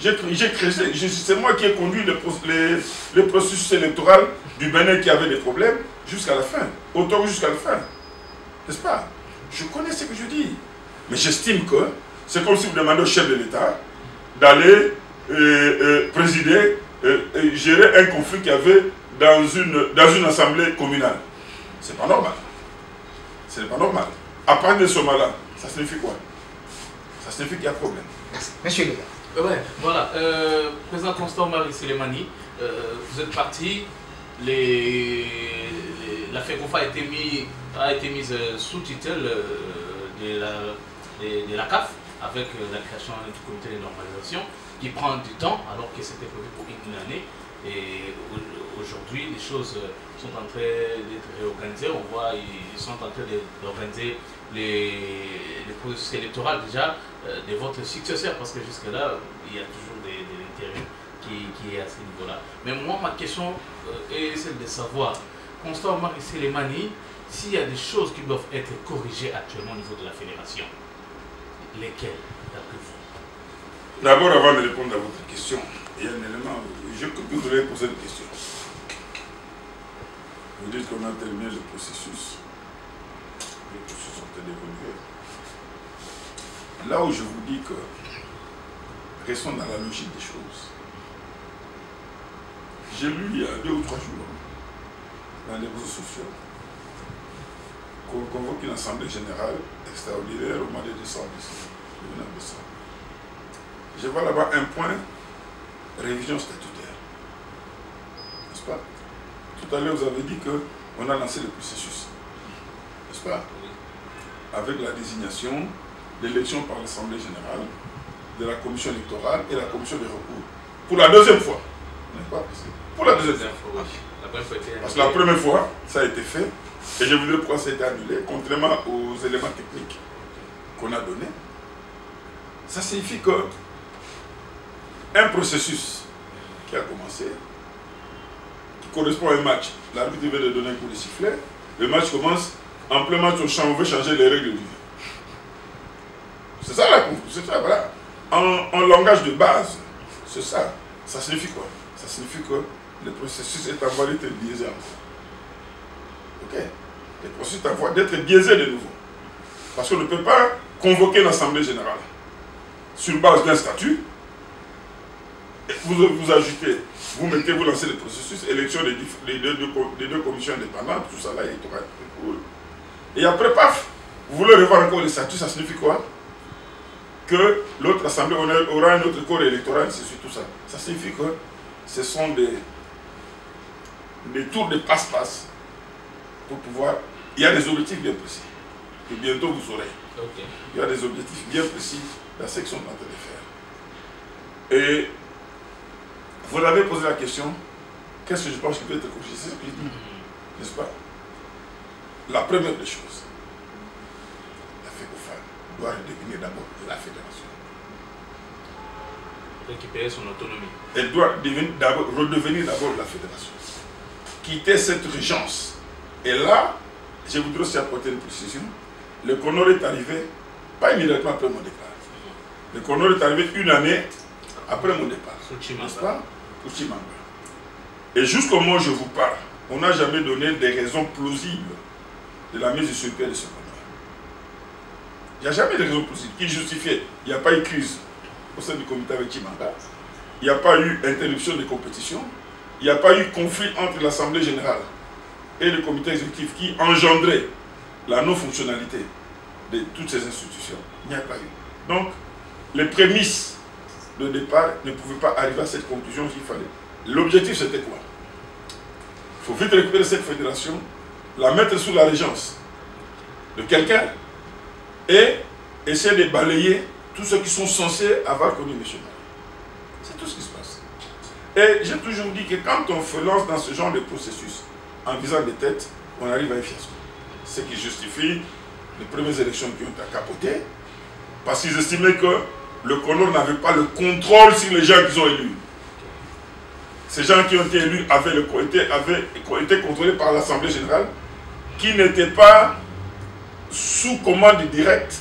C'est moi qui ai conduit le processus électoral du Bénin qui avait des problèmes jusqu'à la fin, au Togo jusqu'à la fin. N'est-ce pas? Je connais ce que je dis. Mais j'estime que c'est comme si vous demandez au chef de l'État d'aller présider, gérer un conflit qu'il y avait dans une assemblée communale. C'est pas normal. Ce n'est pas normal. À partir de ce moment-là, ça signifie quoi? Ça signifie qu'il y a problème. Merci. Monsieur Léa. Ouais, voilà. Président Constant Marie Sélémani, vous êtes parti. La FECOFA a été mise sous tutelle de la CAF avec la création du comité de normalisation qui prend du temps alors que c'était prévu pour une année. Et aujourd'hui, les choses sont en train d'être réorganisées. On voit ils sont en train d'organiser les processus électoraux déjà de votre successeur parce que jusque-là, il y a toujours des intérêts qui est à ce niveau-là. Mais moi, ma question est celle de savoir, Constant Marie Sélémani, s'il y a des choses qui doivent être corrigées actuellement au niveau de la fédération, lesquelles, d'après vous? D'abord, avant de répondre à votre question, il y a un élément, je voudrais poser une question. Vous dites qu'on a terminé le processus. Le processus est développé. Là où je vous dis que restons dans la logique des choses. J'ai lu il y a 2 ou 3 jours dans les réseaux sociaux qu'on convoque une assemblée générale extraordinaire au mois de décembre ici, le 9 décembre. Je vois là-bas un point, révision statutaire. N'est-ce pas? Tout à l'heure, vous avez dit qu'on a lancé le processus. N'est-ce pas? Avec la désignation, l'élection par l'Assemblée générale, de la commission électorale et la commission des recours. Pour la deuxième fois. N'est-ce pas? Pour la deuxième fois. Parce que la première fois, ça a été fait. Et je voudrais pourquoi ça a été annulé, contrairement aux éléments techniques qu'on a donnés. Ça signifie que un processus qui a commencé, qui correspond à un match, l'arbitre vient de donner un coup de sifflet, le match commence, en plein match, on veut changer les règles du jeu. C'est ça la conclusion, c'est ça, voilà. En langage de base, c'est ça. Ça signifie quoi? Ça signifie que le processus est en voie d'être biaisé encore. Ok? Le processus est en voie d'être biaisé de nouveau. Parce qu'on ne peut pas convoquer l'Assemblée générale sur base d'un statut. Vous ajoutez, vous lancez le processus, élection des deux commissions indépendantes, tout ça là, il aura très cool. Et après, paf, vous voulez revoir encore le statut, ça signifie quoi? Que l'autre assemblée aura un autre corps électoral, c'est surtout ça. Ça signifie que ce sont des tours de passe-passe pour pouvoir... Il y a des objectifs bien précis, que bientôt vous saurez. Okay. Il y a des objectifs bien précis dans ce qu'ils sont en train de faire. Et vous avez posé la question, qu'est-ce que je pense qui peut être corrigé? C'est ce que je dis, n'est-ce pas? La première des choses, la FECOFA doit redevenir d'abord la fédération. Récupérer son autonomie. Elle doit redevenir d'abord la fédération. Quitter cette régence. Et là, je voudrais aussi apporter une précision. Le Conor est arrivé, pas immédiatement après mon départ. Le Conor est arrivé une année après mon départ. N'est-ce pas? Pour Chimanga. Et jusqu'au moment où je vous parle, on n'a jamais donné des raisons plausibles de la mise sur pied de ce Conor. Il n'y a jamais de raison plausible qui justifiait. Il n'y a pas eu crise au sein du comité avec Chimanga. Il n'y a pas eu interruption des compétitions. Il n'y a pas eu conflit entre l'Assemblée générale et le comité exécutif qui engendrait la non-fonctionnalité de toutes ces institutions. Il n'y a pas eu. Donc, les prémices de départ ne pouvaient pas arriver à cette conclusion qu'il fallait. L'objectif, c'était quoi? Il faut vite récupérer cette fédération, la mettre sous la régence de quelqu'un et essayer de balayer tous ceux qui sont censés avoir connu M. Marie. C'est tout ce qui se passe. Et j'ai toujours dit que quand on se lance dans ce genre de processus, en visant des têtes, on arrive à un fiasco. Ce qui justifie les premières élections qui ont capoté, parce qu'ils estimaient que le Conor n'avait pas le contrôle sur les gens qu'ils ont élus. Ces gens qui ont été élus avaient été contrôlés par l'Assemblée générale, qui n'était pas sous commande directe,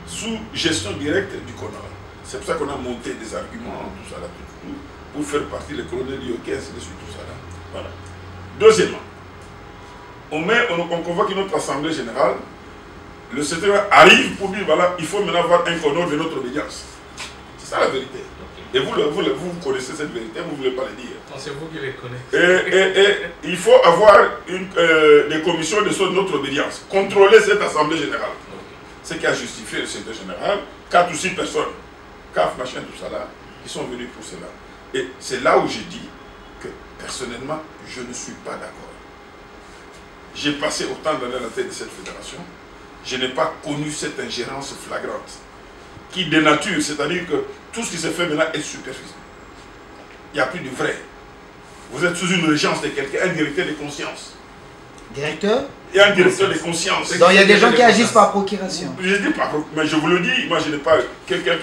sous gestion directe du Conor. C'est pour ça qu'on a monté des arguments, tout ça là, tout, pour faire partie des colonels Yoké, ainsi de suite, tout ça là. Voilà. Deuxièmement, on convoque notre Assemblée générale, le secrétaire arrive pour dire voilà, il faut maintenant avoir un Conor de notre obédience. C'est ça la vérité. Et vous connaissez cette vérité, vous ne voulez pas le dire. C'est vous qui les connaissez. Et il faut avoir des commissions de notre obédience. Contrôler cette Assemblée générale. Ce qui a justifié le secrétaire général, 4 ou 6 personnes, CAF, machin, tout ça là, qui sont venus pour cela. Et c'est là où j'ai dit que personnellement, je ne suis pas d'accord. J'ai passé autant d'années à la tête de cette fédération. Je n'ai pas connu cette ingérence flagrante qui dénature, c'est-à-dire que tout ce qui se fait maintenant est superficiel. Il n'y a plus de vrai. Vous êtes sous une régence de quelqu'un, un directeur de conscience. Directeur? Il y a un directeur de conscience. Donc il y a des gens qui agissent par procuration. Je dis pas, mais je vous le dis, moi je n'ai pas quelqu'un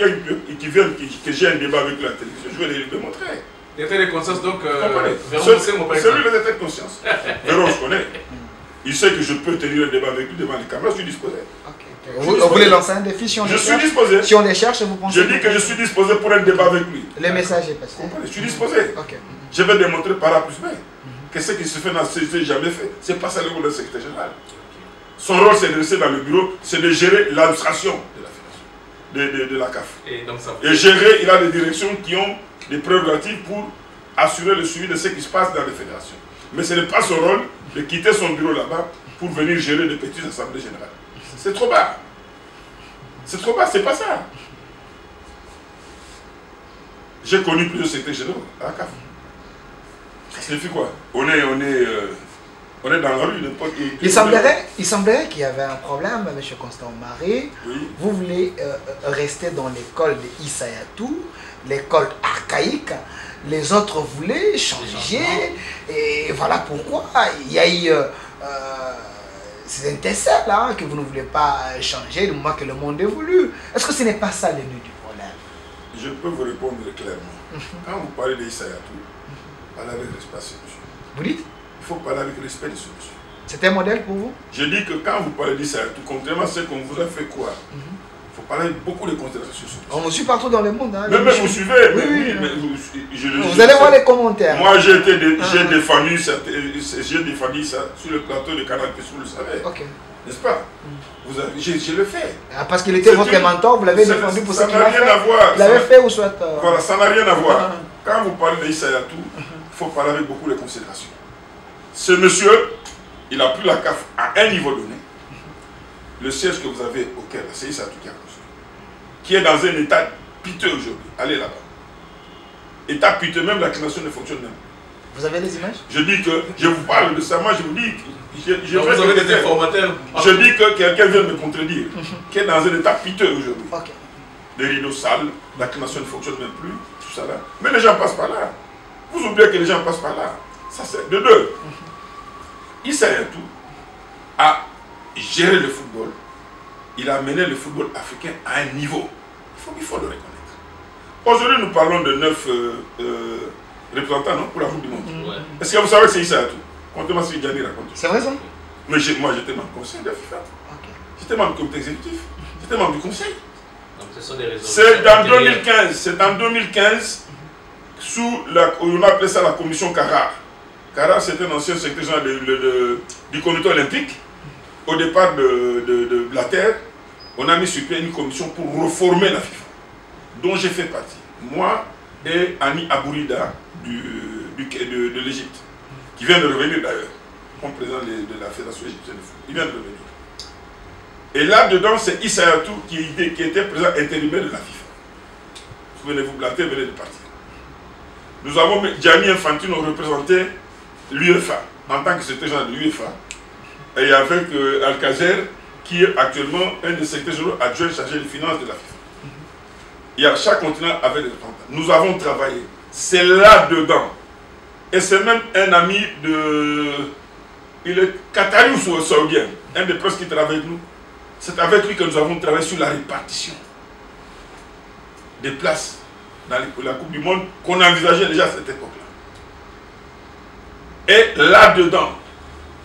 qui vient, que j'ai un débat avec la télévision, je vais le démontrer. Directeur de conscience, donc, celui de directeur de conscience. Véron, je connais. Il sait que je peux tenir un débat avec lui devant les caméras, je suis disposé. Vous voulez lancer un défi si on les cherche? Je suis disposé. Si on les cherche, vous pensez? Je dis que je suis disposé pour un débat avec lui. Le message est passé. Je suis disposé. Je vais démontrer par A plus B que ce qui se fait dans ce n'est jamais fait. Ce n'est pas ça le rôle d'un secrétaire général. Son rôle, c'est de rester dans le bureau, c'est de gérer l'administration de la fédération, de la CAF. Et gérer, il a des directions qui ont des prérogatives pour assurer le suivi de ce qui se passe dans les fédérations. Mais ce n'est pas son rôle de quitter son bureau là-bas pour venir gérer des petites assemblées générales. C'est trop bas. C'est trop bas, c'est pas ça. J'ai connu plusieurs secrétaires généraux à la CAF. Ça signifie quoi? On est dans la rue. Il semblerait qu'il y avait un problème, M. Constant Marie. Oui. Vous voulez rester dans l'école de Issayatou, l'école archaïque. Les autres voulaient changer. Et voilà pourquoi il y a eu ces étincelles que vous ne voulez pas changer du moment que le monde est voulu. Est-ce que ce n'est pas ça le nœud du problème? Je peux vous répondre clairement. Quand vous parlez d'Issayatou, parlez avec respect à ce monsieur. Vous dites? Il faut parler avec respect de ce monsieur. C'est un modèle pour vous? Je dis que quand vous parlez d'Issayatou, contrairement à ce qu'on vous a fait quoi, il faut parler avec beaucoup de considérations sur ce monsieur. On vous suit partout dans le monde. Hein, mais vous suivez, vous allez voir les commentaires. Moi, j'ai défendu ça sur le plateau de Canal+, vous le savez. N'est-ce pas? Je le fais. Parce qu'il était votre mentor, vous l'avez défendu pour ce qu'il a fait. Ça n'a rien à voir. Vous l'avez fait ou soit... Voilà, ça n'a rien à voir. Quand vous parlez d'Issayatou, il faut parler avec beaucoup de considération. Ce monsieur, il a pris la CAF à un niveau donné. Le siège que vous avez au Caire, c'est Issayatou qui a construit. Qui est dans un état piteux aujourd'hui. Allez là-bas. État piteux, même la création ne fonctionne même. Vous avez les images? Je dis que, je vous parle de ça, moi je vous dis... vous avez des informateurs. Je dis que quelqu'un vient me contredire, qui est dans un état piteux aujourd'hui. Les rideaux sales, la création ne fonctionne même plus, tout ça là. Mais les gens passent par là. Vous oubliez que les gens passent par là. Ça c'est de deux. Issayatou a géré le football. Il a mené le football africain à un niveau. Il faut le reconnaître. Aujourd'hui, nous parlons de 9 représentants pour la Coupe du Monde. Est-ce que vous savez que c'est Issayatou? Comptez-moi ce que Gianni raconte. C'est vrai ça? Mais moi, j'étais membre du conseil de la FIFA. J'étais membre du comité exécutif. J'étais membre du conseil. Donc ce sont des résolutions. C'est en 2015, sous on appelait ça la commission Carrare. Carrare, c'était un ancien secrétaire général du comité olympique. Au départ de Blatter, on a mis sur pied une commission pour reformer la FIFA, dont j'ai fait partie. Moi et Annie Abourida de l'Égypte, qui vient de revenir d'ailleurs, comme président de la Fédération égyptienne de foot. Il vient de revenir. Et là-dedans, c'est Issa Hayatou qui était président intérimaire de la FIFA. Souvenez-vous, Blatter venait de partir. Nous avons Gianni Infantino représenté l'UEFA en tant que secrétaire général de l'UEFA. Et il y avait Alcazer qui est actuellement un des secrétaires généraux adjoints chargé des finances de la FIFA. Chaque continent avait des représentants. Nous avons travaillé. C'est là-dedans. Et c'est même un ami de... Il est qatari ou saoudien, un des princes qui travaille avec nous. C'est avec lui que nous avons travaillé sur la répartition des places dans la Coupe du Monde qu'on envisageait déjà à cette époque-là. Et là-dedans,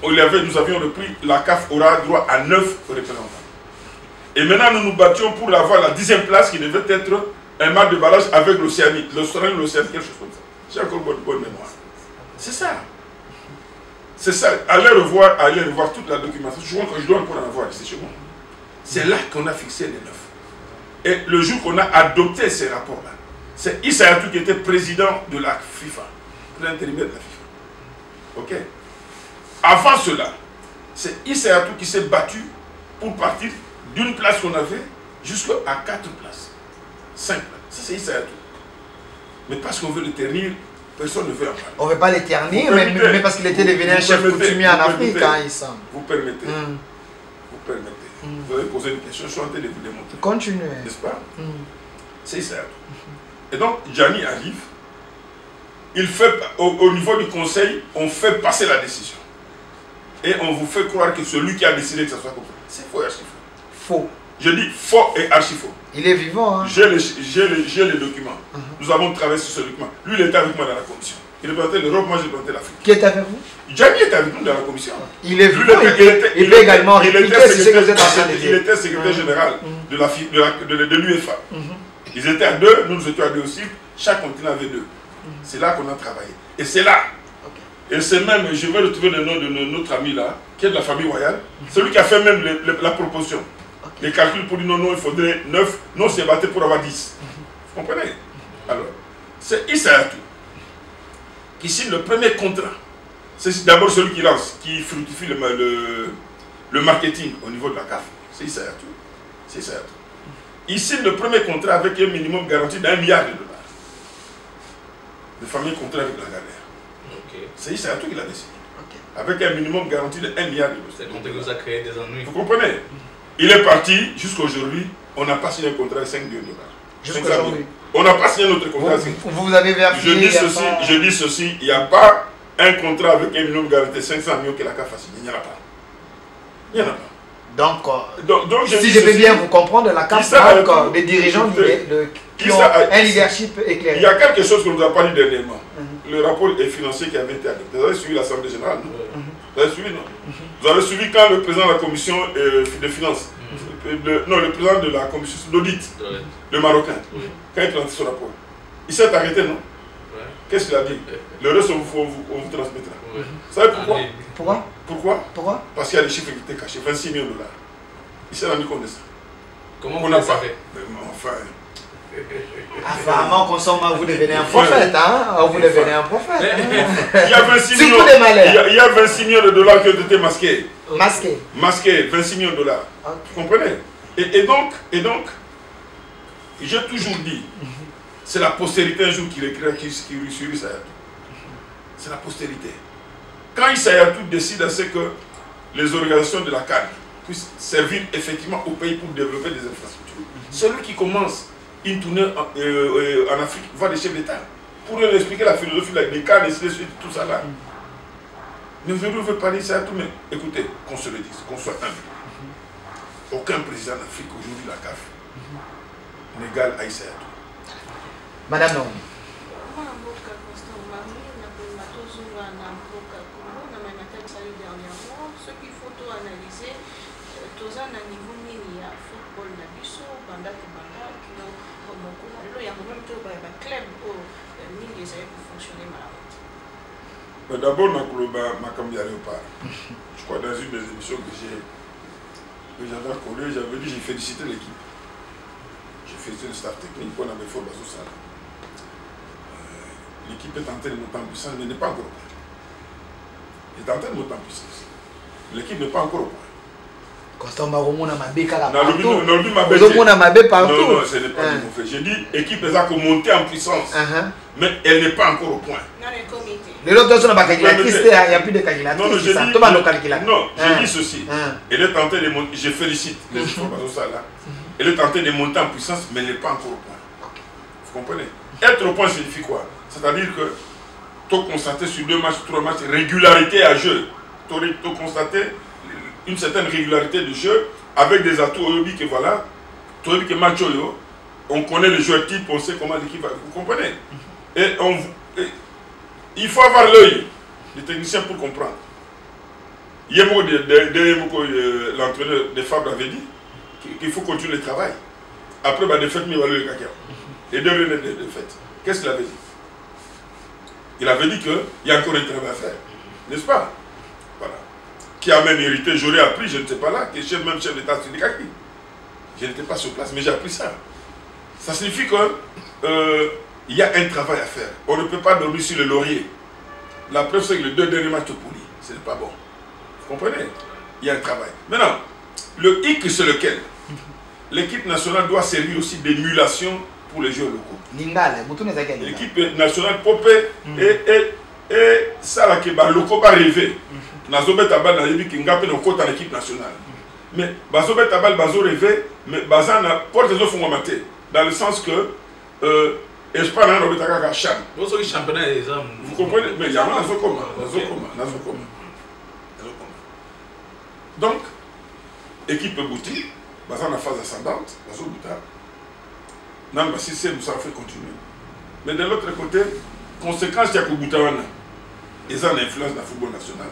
nous avions repris, la CAF aura droit à 9 représentants. Et maintenant, nous nous battions pour avoir la 10e place qui devait être un match de barrage avec l'Océanie. L'Australie, l'Océanie, quelque chose comme ça. J'ai encore bonne mémoire. C'est ça. C'est ça. Allez revoir toute la documentation. Je crois que je dois encore en avoir ici chez moi. C'est là qu'on a fixé les 9. Et le jour qu'on a adopté ces rapports-là, c'est Issa Hayatou qui était président de la FIFA, l'intérimaire de la FIFA. Ok? Avant cela, c'est Issa Hayatou qui s'est battu pour partir d'une place qu'on avait jusqu'à 4 places. 5 places. Ça, c'est Issa Hayatou. Mais parce qu'on veut le ternir, personne ne veut en parler. On ne veut pas les ternir, mais parce qu'il était devenu un chef coutumier en Afrique, Issa. Vous permettez. Vous permettez. Vous avez posé une question, je suis en train de vous démontrer. Continuez. N'est-ce pas? C'est Issa Hayatou. Et donc, Gianni arrive. Il fait, au niveau du conseil, on fait passer la décision. Et on vous fait croire que celui qui a décidé que ça soit comme ça. C'est faux et archi faux. Faux. Je dis faux et archi faux. Il est vivant. Hein? J'ai les documents. Nous avons travaillé sur ce document. Lui, il était avec moi dans la commission. Il représentait l'Europe, moi, je représentais l'Afrique. Qui est avec vous? Gianni était avec nous dans la commission. Il est vivant. Il peut également répliquer ce que vous êtes en train de dire. Il était secrétaire général de l'UEFA. Ils étaient à 2, nous étions à 2 aussi. Chaque continent avait 2. C'est là qu'on a travaillé. Et c'est là. Et c'est même, je vais retrouver le nom de notre ami là, qui est de la famille royale. Celui qui a fait même la proposition. Les calculs pour dire non, il faudrait 9. Non, c'est battu pour avoir 10. Vous comprenez? Alors, c'est Issa Hayatou qui signe le premier contrat. C'est d'abord celui qui lance, qui fructifie le marketing au niveau de la CAF. C'est Issa Hayatou. C'est Issa Hayatou. Il signe le premier contrat avec un minimum garanti d'$1 milliard. Le fameux contrat avec la galère. C'est Issa Hayatou qui l'a décidé. Avec un minimum garanti de $1 milliard. C'est le contrat qui nous a créé des ennuis. Vous comprenez? Il est parti, jusqu'à aujourd'hui, on n'a pas signé un contrat de $5 millions. Jusqu'à aujourd'hui. On n'a pas signé notre contrat. Vous avez vérifié. Je dis ceci, il n'y a pas un contrat avec un minimum garanti de 500 millions que la CAF a signé. Il n'y en a pas. Il n'y en a pas. Donc si je peux bien vous comprendre, la CAF manque des dirigeants qui ont un leadership éclairé. Il y a quelque chose qu'on ne nous a pas dit dernièrement. Le rapport financier qui avait été adopté. Vous avez suivi l'Assemblée générale, non? Vous avez suivi, non? Vous avez suivi quand le président de la commission des finances, non, le président de la commission d'audit, le Marocain, quand il présentait son rapport, il s'est arrêté, non? Qu'est-ce qu'il a dit? Le reste, on vous transmettra. Vous savez pourquoi? Pourquoi? Parce qu'il y a des chiffres qui étaient cachés, $26 millions. Il s'est rendu compte de ça. Comment on a pas fait? Enfin. Apparemment, vous devenez un prophète, hein? Vous devenez un prophète. Il y a 26 millions. Il y a 26 millions de dollars qui ont été masqués. Masqués, 26 millions de dollars. Vous comprenez? Et donc, j'ai toujours dit, c'est la postérité un jour qui réussit Issa Hayatou. C'est la postérité. Quand Issa Hayatou décide à ce que les organisations de la CAN puissent servir effectivement au pays pour développer des infrastructures, celui qui commence une tournée en Afrique voit des chefs d'État pour leur expliquer la philosophie des CAN et tout ça là. Mais je ne veux pas dire ça à tout, mais écoutez, qu'on se le dise, qu'on soit humble. Aucun président d'Afrique aujourd'hui, la CAF, n'égale à Issa Hayatou. Madame Naomi. Ce qu'il faut tout analyser, toza na niveau nini ya football na biso banda kobanda kino mokolo lelo ya moment to ba club mingi ezali kofonctionner malamu. D'abord, je crois dans une des émissions que j'avais accordé, j'avais dit j'ai félicité l'équipe. J'ai félicité le staff technique qu'on avait fait au Bazo Sala. L'équipe est en train de monter en puissance, mais n'est pas encore au point. Elle est en train de monter en puissance. L'équipe n'est pas encore au point. Constant Maromona Mabé partout. Non, ce n'est pas mon fait. J'ai dit l'équipe est en monter en puissance, mais elle n'est pas encore au point. Dans les comités. Les autres sont pas calculatrices, il n'y a plus de calculatrices. Non, j'ai dit ceci. Elle est en train de monter, je félicite les efforts de là. Elle est en train de monter en puissance, mais elle n'est pas encore au point. Vous comprenez? Être au point signifie quoi? C'est-à-dire que tu as constaté sur 2 matchs, 3 matchs, régularité à jeu. Tu as constaté une certaine régularité de jeu avec des atouts au que voilà. Tu as dit que match on connaît les joueurs types, on sait comment l'équipe va. Vous comprenez? Et il faut avoir l'œil des techniciens pour comprendre. L'entraîneur de Fabre avait dit qu'il faut continuer le travail. Après, des fêtes, il va le caca. Et deux fêtes. Qu'est-ce qu'il avait dit? Il avait dit qu'il y a encore un travail à faire. N'est-ce pas? Voilà. Qui a même hérité, j'aurais appris, je n'étais pas là, que même chef d'État Sénégal. Je n'étais pas sur place, mais j'ai appris ça. Ça signifie qu'il y a un travail à faire. On ne peut pas dormir sur le laurier. La preuve, c'est que les 2 derniers matchs au Pouli, ce n'est pas bon. Vous comprenez? Il y a un travail. Maintenant, le hic, c'est lequel? L'équipe nationale doit servir aussi d'émulation pour les joueurs locaux. L'équipe nationale Popé et ça là que les locaux va rêver. Nazobet Tabal n'a dit qu'il y a une équipe nationale. Mais Bazobet Tabal Bazo rêver, mais Bazan a porté des fonds maté dans le sens que Espagne n'a pas de champ. Vous comprenez? Mais il y a un Nazokoma. Donc, équipe boutique, Bazan a phase ascendante, Bazo Bouta. Non, si c'est ça fait continuer. Mais de l'autre côté, conséquence il y a pour Boutawana, ils ont une influence dans le football national.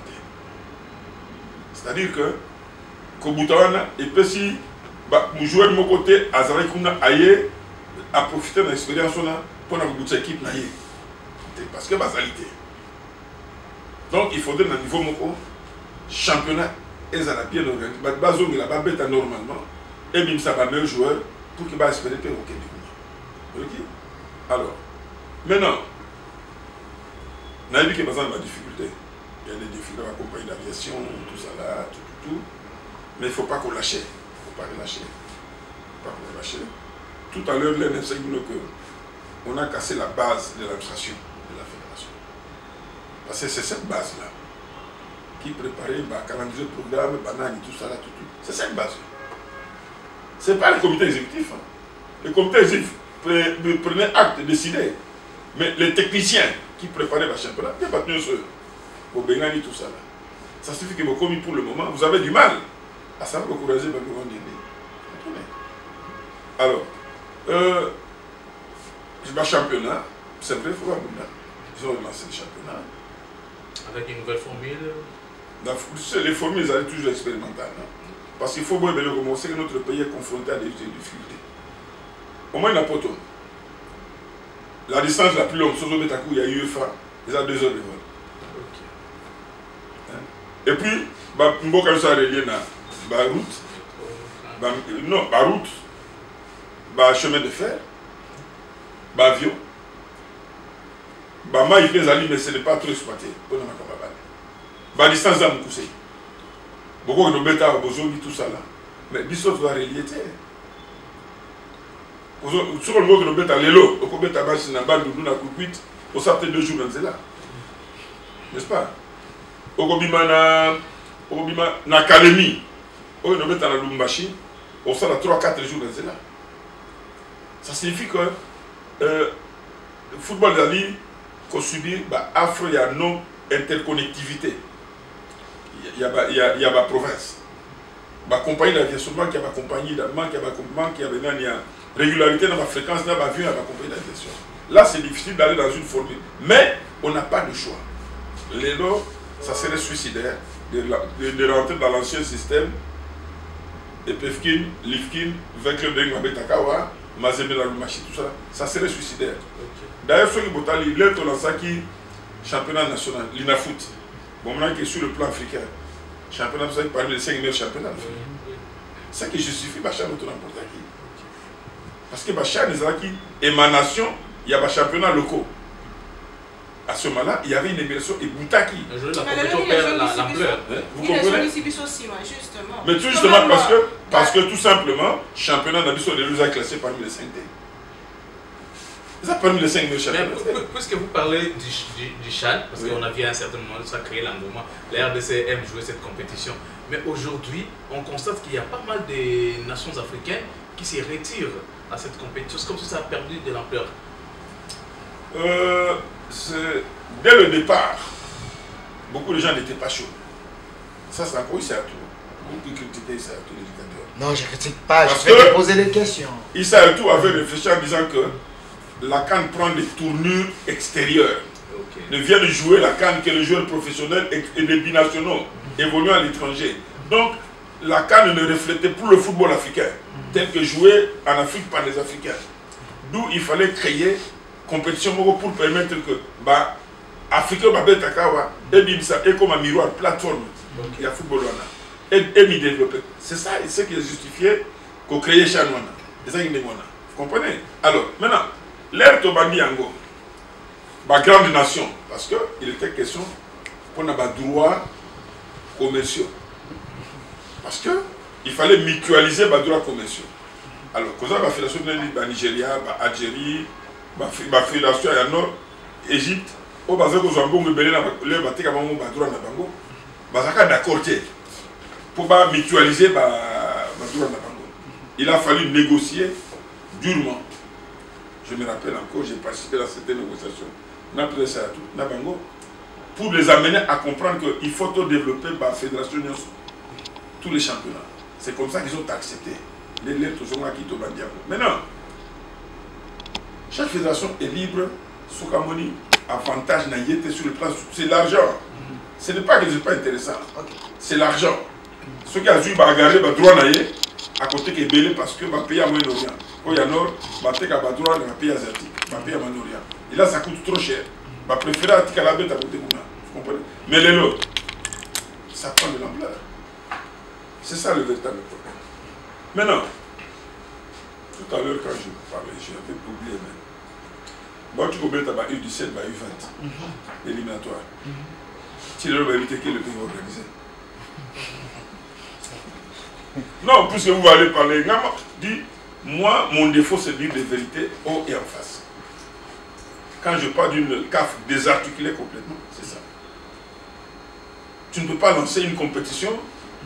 C'est-à-dire que Boutawana, et puis si nous jouons de mon côté, Azaraï Kouna aille à profiter de l'expérience pour notre équipe. Parce que basalité. Donc il faudrait dans le niveau moko championnat, ils ont bien organisé. Bazo il a pas bête normalement. Et même ça va meilleur joueur pour qu'il va espérer que ok. Alors, maintenant, on a vu qu'il y a des difficultés. Il y a des difficultés dans la compagnie d'aviation, tout ça là, tout. Mais il ne faut pas qu'on lâche. Il ne faut pas relâcher. Tout à l'heure, l'NF s'est dit qu'on a cassé la base de l'administration de la fédération. Parce que c'est cette base-là qui préparait le calendrier, le programme, banane, tout ça là, tout. C'est cette base. Ce n'est pas le comité exécutif. Hein. Le comité exécutif prenait acte, décidait. Mais les techniciens qui préparaient le championnat, ils n'ont pas tenu ce au Bengani, tout ça là. Ça suffit que vous commis pour le moment, vous avez du mal à savoir encourager le grand délai. Alors, le championnat, c'est vrai, il faut voir. Ils ont lancé le championnat. Avec une nouvelle formule. Les formules, elles sont toujours expérimentales. Hein? Parce qu'il faut voir commencer que notre pays est confronté à des difficultés. Au moins, il n'a pas tout. La distance la plus longue, il y a UEFA, ils ont 2 heures de vol. Et puis, Mboka Yusa relié à la route, chemin de fer, avion, mais ce n'est pas trop exploité. La distance est beaucoup. Beaucoup de bêta, tout ça là. Mais Bissot va relier. Sur le mot de l'objet à l'élo, au combat à base, na bande de la coupe, on s'appelle 2 jours dans là. N'est-ce pas? Au combat na académie, au l'objet à la Lumbashi, on s'en a 3-4 jours dans là. Ça signifie que le football d'Ali, qu'on subit, afro, il y a non interconnectivité. Il y a la province. La compagnie d'aviation, qui a la compagnie d'allemand, qui a la compagnie qui a régularité dans la fréquence, dans l'avion, dans la compagnie d'aviation. Là, c'est difficile d'aller dans une formule. Mais on n'a pas de choix. Les lots, ça serait suicidaire de rentrer dans l'ancien système Epefkin, Lifkin, Vaincre de Ngabetakawa, Mazembe la Lumachi, tout ça, ça serait suicidaire. D'ailleurs, ceux qui Botali, l'aide qui championnat national, l'INAFOOT, bon, maintenant qui est sur le plan africain, championnat parmi les 5 meilleurs championnats d'Afrique. C'est ça qui justifie Bachar de n'importe qui. Parce que Bachar Nezaki, émanation, il y a des championnats locaux. À ce moment-là, il y avait une émulation et Boutaki. Vous comprenez? Mais tout justement parce que tout simplement, championnat d'Abysso de nous a classé parmi les 5 D. Ça parmi les 5 meilleurs championnats. Puisque vous parlez du Chad, parce qu'on a vu à un certain moment, ça a créé l'engouement, la RDC aime jouer cette compétition. Mais aujourd'hui, on constate qu'il y a pas mal de nations africaines qui se retirent à cette compétition. C'est comme si ça a perdu de l'ampleur. Dès le départ, beaucoup de gens n'étaient pas chauds. Ça, c'est encore Issa Hayatou. Beaucoup qui critiquaient Issa Hayatou, l'éducateur. Non, je ne critique pas, je vais te poser des questions. Issa Hayatou avait réfléchi en disant que la CAN prend des tournures extérieures. Ne vient de jouer la CAN que les joueurs professionnels et les binationaux évoluant à l'étranger. Donc, la CAN ne reflétait plus le football africain, tel que joué en Afrique par les Africains. D'où il fallait créer compétition pour permettre que Afrique Takawa et comme un miroir plateforme il y a football et m'y développer. C'est ça ce qui est justifié qu'on crée Chanwana. Vous comprenez? Alors maintenant, l'ère Tobandi Ango, grande nation, parce qu'il était question pour avoir des droits commerciaux. Parce qu'il fallait mutualiser les droits commerciaux. Alors, quand on a fait la fédération de Nigeria, Algérie, la fédération à Nord, Égypte, au Bazar, aux Zambon, le Bénin, le Batek, à Mamou, Badura, Nabango, Bazaka d'accord pour mutualiser les droits Nabango. Il a fallu négocier durement. Je me rappelle encore, j'ai participé à cette négociation. Nabango, pour les amener à comprendre qu'il faut développer la fédération, tous les championnats. C'est comme ça qu'ils ont accepté. Les lettres sont là qui tombent. Maintenant, chaque fédération est libre. Soukamoni, avantage n'a été sur le plan. C'est l'argent. Ce n'est pas que ce n'est pas intéressant. C'est l'argent. Ceux qui ont dû regarder le droit à côté qui est belé parce que va payer à Moyen-Orient. Quand il y a Nord, va payer à droit dans le pays asiatique. Va payer à Moyen-Orient. Et là, ça coûte trop cher. Va préférer à Tikalabet à côté de Mouna. Vous comprenez? Mais les lots, ça prend de l'ampleur. C'est ça le véritable problème. Maintenant, tout à l'heure quand je parlais, j'avais oublié même. Bon, tu comprends, tu as U17, U20, éliminatoire. Tu leur éviter que le pays va organiser. Non, puisque vous allez parler, dis, moi, mon défaut, c'est de dire des vérités haut et en face. Quand je parle d'une CAF désarticulée complètement, c'est ça. Tu ne peux pas lancer une compétition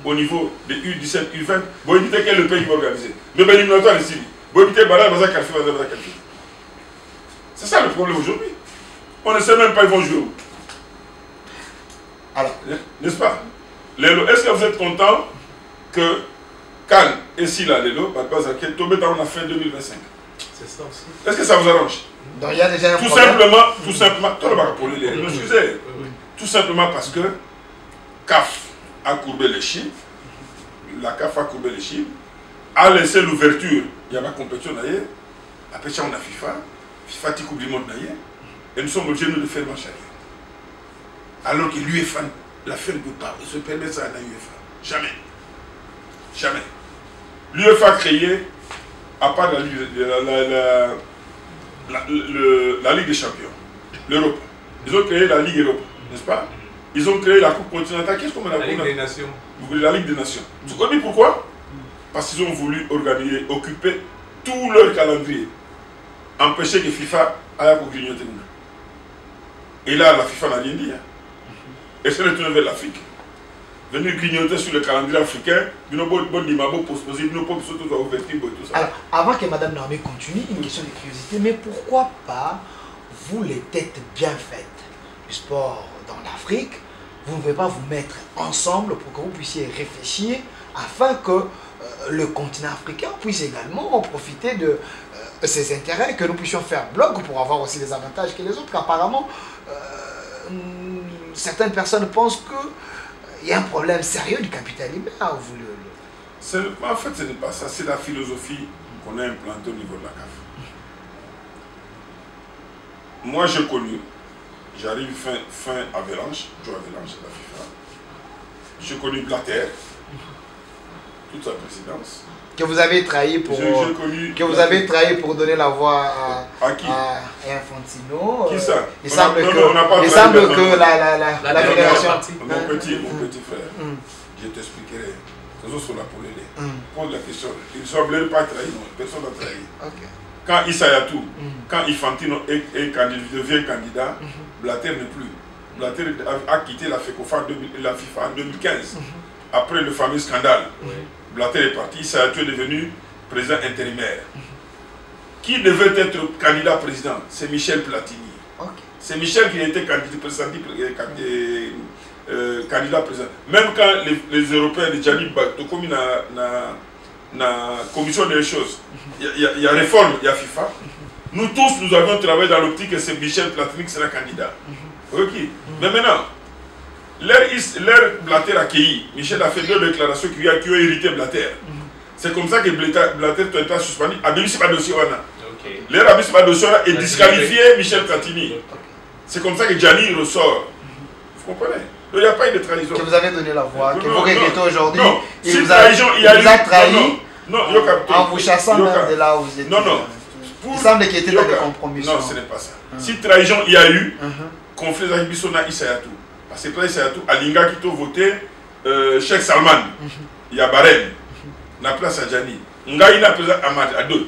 au niveau des U17, U20, pour éviter que le pays va organiser. Le pays éliminatoire est ici. Pour éviter Bala, Baza Kalfi, Baza Kalfi. C'est ça le problème aujourd'hui. On ne sait même pas ils vont jouer où. Alors, n'est-ce pas? Est-ce que vous êtes content que Cannes et Silla, Lélo, tombent dans la fin 2025? C'est ça aussi. Est-ce que ça vous arrange? Donc il y a déjà un tout problème. simplement, tout simplement parce que CAF a courbé les chiffres, la CAF a courbé les chiffres, a laissé l'ouverture, il y a ma compétition d'ailleurs, après ça on a FIFA qui coupe du monde d'ailleurs, et nous sommes obligés de faire marche arrière. Alors que l'UEFA, la fait ne peut pas, il se permet ça à la UEFA. Jamais. Jamais. L'UEFA a créé, à part la Ligue des Champions, l'Europe. Ils ont créé la Ligue Europe, n'est-ce pas? Ils ont créé la Coupe continentale. Qu'est-ce qu'on a la Ligue des Nations. La Ligue des Nations. Tu connais pourquoi? Parce qu'ils ont voulu organiser, occuper tout leur calendrier. Empêcher que FIFA aille pour grignoter. Et là, la FIFA n'a rien dit. Et c'est retourné vers l'Afrique. Venir grignoter sur le calendrier africain, alors, avant que Mme Naomi continue, une question de curiosité, mais pourquoi pas, vous les têtes bien faites du sport dans l'Afrique, vous ne pouvez pas vous mettre ensemble pour que vous puissiez réfléchir afin que le continent africain puisse également profiter de ses intérêts, que nous puissions faire bloc pour avoir aussi des avantages que les autres. Apparemment, certaines personnes pensent qu'il y a un problème sérieux du capital humain. En fait, ce n'est pas ça. C'est la philosophie qu'on a implantée au niveau de la CAF. Moi, j'ai connu, j'arrive fin Avalanche, Joe Avalanche de la FIFA. J'ai connu Blatter, toute sa présidence. Que vous avez trahi pour, que vous avez trahi pour donner la voix à qui? À Infantino. Qui ça? Il semble que la fédération... Mon petit frère, je t'expliquerai. Les autres sont là pour l'aider. Pose la question. Ils ne sont pas trahis, non. Personne n'a trahi. Okay. Quand Issa Yatou, quand Infantino devient candidat, Blatter n'est plus. Blatter a quitté la FIFA en 2015. Après le fameux scandale. Blatter est parti, Issa Yatou est devenu président intérimaire. Qui devait être candidat président? C'est Michel Platini. Okay. C'est Michel qui était candidat président. Même quand les Européens, les Gianni Tokomi na commission des choses, il y a réforme, il y a FIFA. Nous tous, nous avions travaillé dans l'optique que c'est Michel Platini qui sera candidat. Ok. Mais maintenant, l'ère Blatter a accueilli. Michel a fait 2 déclarations qui ont hérité Blatter. C'est comme ça que Blatter a été suspendu. Abimisi Badossiona. L'ère Abimisi Badossiona est disqualifié Michel Platini. C'est comme ça que Gianni ressort. Vous comprenez? Il n'y a pas eu de trahison. Que vous avez donné la voix, que vous regrettez aujourd'hui. Il vous a trahi en vous chassant même de là où vous étiez. Il semble qu'il était dans des compromissions. Non, ce n'est pas ça. Si trahison il y a eu, conflit avec Bissona Issa Yatou. Parce que après Issa Yatou, Alinga qui a voté Cheikh Salman, il y a Barem, na place à Gianni. Ngaï na place à Ahmad, à 2.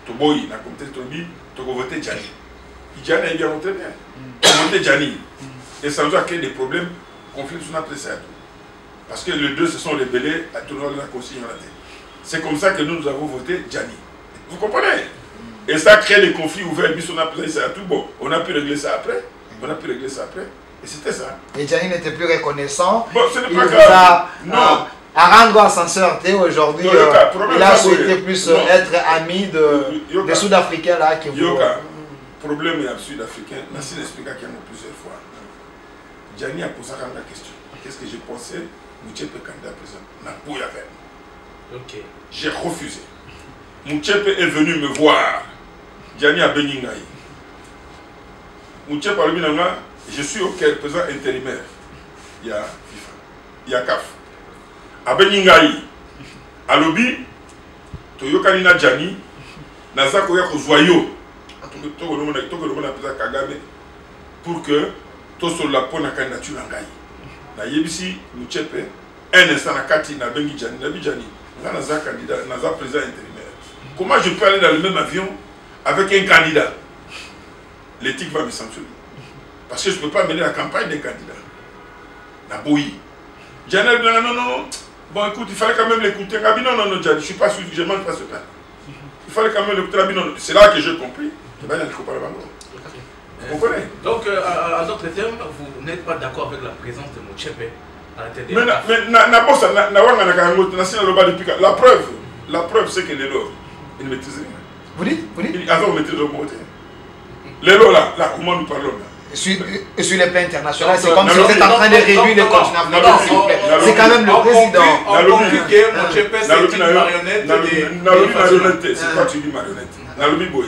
Toboyi, na comté Tobi, tu as voté Gianni. Gianni a bien voté bien. Tu as voté Gianni. Et ça nous a créé des problèmes, conflits sur notre Issa Yatou. Parce que les deux se sont rebellés à tout le monde de la consigne. C'est comme ça que nous avons voté Gianni. Vous comprenez? Et ça a créé des conflits ouverts, puis on a pris ça tout. Bon, on a pu régler ça après. Et c'était ça. Et Gianni n'était plus reconnaissant. Bon, ce n'est il pas vous grave. à rendre ascenseur aujourd'hui, il a souhaité plus être ami des Sud-Africains là qui vous... Problème est sud-africain. Merci d'expliquer qu'il y a plusieurs fois. Gianni a posé la question. Qu'est-ce que j'ai pensé? Moutchepe candidat président. N'a pas eu affaire. Ok. J'ai refusé. Moutchepe est venu me voir. Gianni a béni Ngaï. Moutchepe a dit je suis au Caire, président intérimaire. Il y a FIFA. Il y a CAF. A béni Ngaï. A lobby. Toyokanina Gianni. Nazako yako zoyo. Pour que tout sur la peau na candidature Ngaï. Na yebisi Moutchepe. Un instant na kati na bengi Gianni. Na bi Gianni. Naza candidat, Naza président intérimaire. Comment je peux aller dans le même avion avec un candidat? L'éthique va me censurer. Parce que je ne peux pas mener la campagne des candidats. Naboui. Gianni dit non. Bon écoute, il fallait quand même l'écouter. Non, Gianni, je ne suis pas sûr, je ne mange pas ce pain. Il fallait quand même l'écouter. C'est là que j'ai compris. Vous comprenez? Donc, en d'autres termes, vous n'êtes pas d'accord avec la présence de Moutchepe à la tête des CAF? Mais la preuve c'est que les lots, ils ne maîtrisent rien. Vous dites? Ils ont maîtrisé le mot. Les lots là, comment nous parlons là? Sur les plans internationaux, c'est comme si vous êtes en train de réduire les continents africains, s'il vous plaît. C'est quand même le président. On conclut que Moutchepe, c'est une marionnette. Marionnette, c'est quoi tu dis marionnette? Nalobi Boy,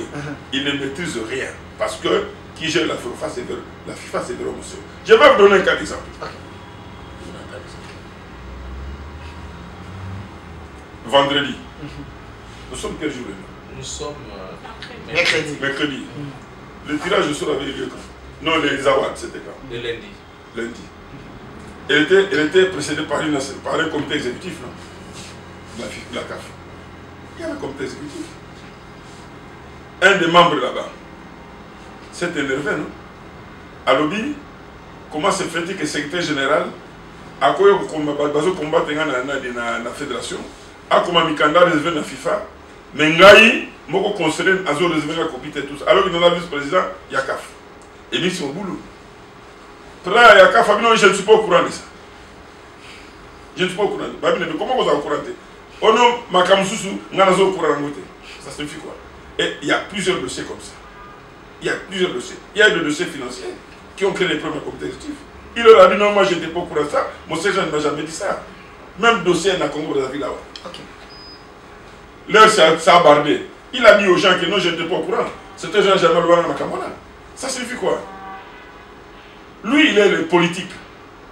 il ne maîtrise rien. Parce que qui gère la FIFA, c'est Véro Monsieur. Je vais vous donner un cas d'exemple. Vendredi. Nous sommes quel jour? Nous sommes mercredi. Le tirage au sort avait lieu quand? Non, les awards, c'était quand? Le lundi. Lundi. Elle était précédée par un comité exécutif, non? La CAF. Il y avait un comité exécutif. Un des membres là-bas s'est énervé, non? À lobby, comment se fait-il que le secrétaire général a combattre dans la fédération, a comment Mikanda réservé dans la FIFA, mais Ngaï, moko conseiller, a réservé la copie et tout ça. Alors qu'il y a un vice-président, il y a CAF. Et lui, c'est au boulot. Après, il y a CAF, je ne suis pas au courant de ça. Je ne suis pas au courant. Comment vous êtes au courant? Oh non, ma Kamsusu, n'a pas au courant. Ça signifie quoi? Et il y a plusieurs dossiers comme ça. Il y a plusieurs dossiers. Il y a des dossiers financiers qui ont créé les premiers comités exécutifs. Il leur a dit non, moi je n'étais pas au courant de ça. Mon sergent ne m'a jamais dit ça. Même dossier n'a Congo Brazzaville là-bas. Ok. L'heure, ça a bardé. Il a dit aux gens que non, je n'étais pas au courant. C'était Jean-Germain Louana Makamona. Ça signifie quoi? Lui, il est le politique.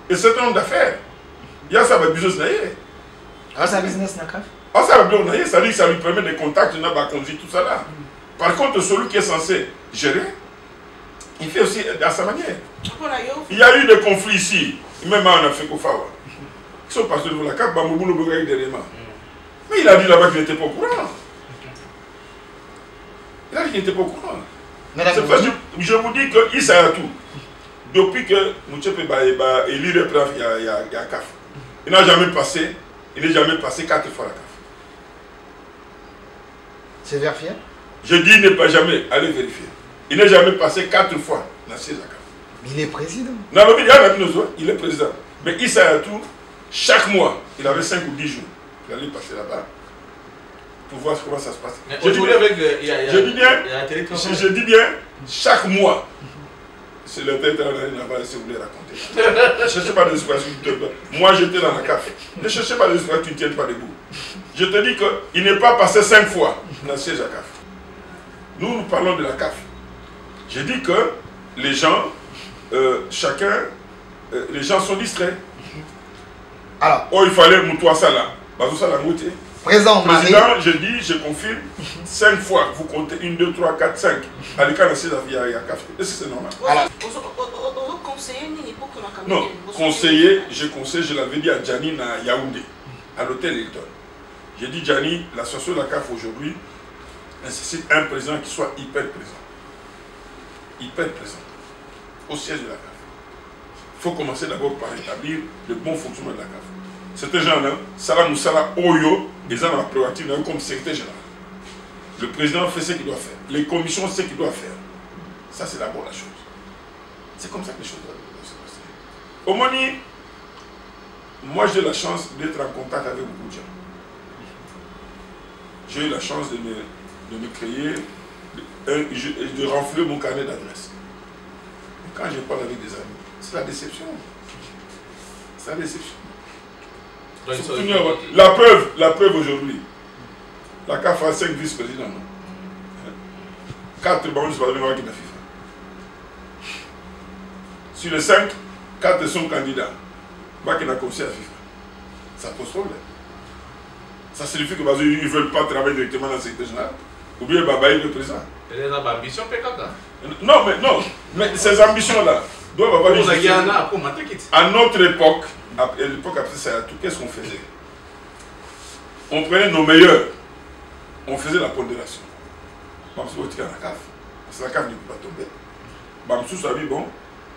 Et c'est un homme d'affaires. Il y a ça, va business naïe. Ah, c'est un business, Nakaf? Ah, ça va bien naïe. Ça dit que ça lui permet des contacts, il n'a pas conduit tout ça là. Par contre, celui qui est censé gérer, il fait aussi à sa manière. Il y a eu des conflits ici, même en Afrique au Fawa. Ils sont passés devant la carte, Bamboubou Bogaï derrière. Mais il a dit là-bas qu'il n'était pas au courant. Il a dit qu'il n'était pas au courant. C'est parce que je vous dis qu'il sait tout. Depuis que Moutchepe est élu le président, il y a CAF. Il n'a jamais passé, 4 fois la CAF. C'est vérifié? Je dis il n'est pas jamais, allez vérifier. Il n'est jamais passé 4 fois dans ces CAF. Mais il est président. Non, il est président. Mais il sait tout. Chaque mois, il avait 5 ou 10 jours. Il allait passer là-bas pour voir comment ça se passe. Je dis bien, chaque mois. C'est le tête là-bas, si vous voulez raconter. Ne cherchez pas des espoirs. Moi, j'étais dans la CAF. Ne cherchez pas des espoirs, tu ne tiens pas debout. Je te dis qu'il n'est pas passé 5 fois dans le siège à CAF. Nous parlons de la CAF. J'ai dit que les gens, les gens sont distraits. Alors, oh, il fallait Moutoua Sala. Bazou Sala Mouté. Président, je dis, je confirme, 5 fois, vous comptez 1, 2, 3, 4, 5. À l'écart, c'est la vie à CAF. Est-ce que c'est normal? Non, conseiller, je l'avais dit à Gianni à Yaoundé, à l'hôtel Hilton. J'ai dit, Gianni, la situation de la CAF aujourd'hui nécessite un président qui soit hyper présent. Hyper présent. Au siège de la CAF. Il faut commencer d'abord par établir le bon fonctionnement de la CAF. Ces gens-là, Salah Moussala Oyo, ils ont la prérogative comme secrétaire général. Le président fait ce qu'il doit faire. Les commissions font ce qu'il doit faire. Ça, c'est d'abord la chose. C'est comme ça que les choses doivent se passer. Au Moni, moi j'ai eu la chance d'être en contact avec beaucoup de gens. J'ai eu la chance de me créer, de renflouer mon carnet d'adresse. Quand je parle avec des amis, c'est la déception. C'est la déception. La preuve aujourd'hui. La CAF a 5 vice-présidents. 4 banques de la FIFA. Sur les 5, 4 sont candidats. Qui n'a conseillé à FIFA. Ça pose problème. Ça signifie que ils ne veulent pas travailler directement dans le secteur général. Ou bien Baba est le président. Il a ambition PKK. Non, mais ces ambitions-là doivent avoir des à notre époque, à l'époque après ça, qu'est-ce qu'on faisait? On prenait nos meilleurs, on faisait la pondération. Parce que la CAF ne peut pas tomber. Bamsou a dit, bon,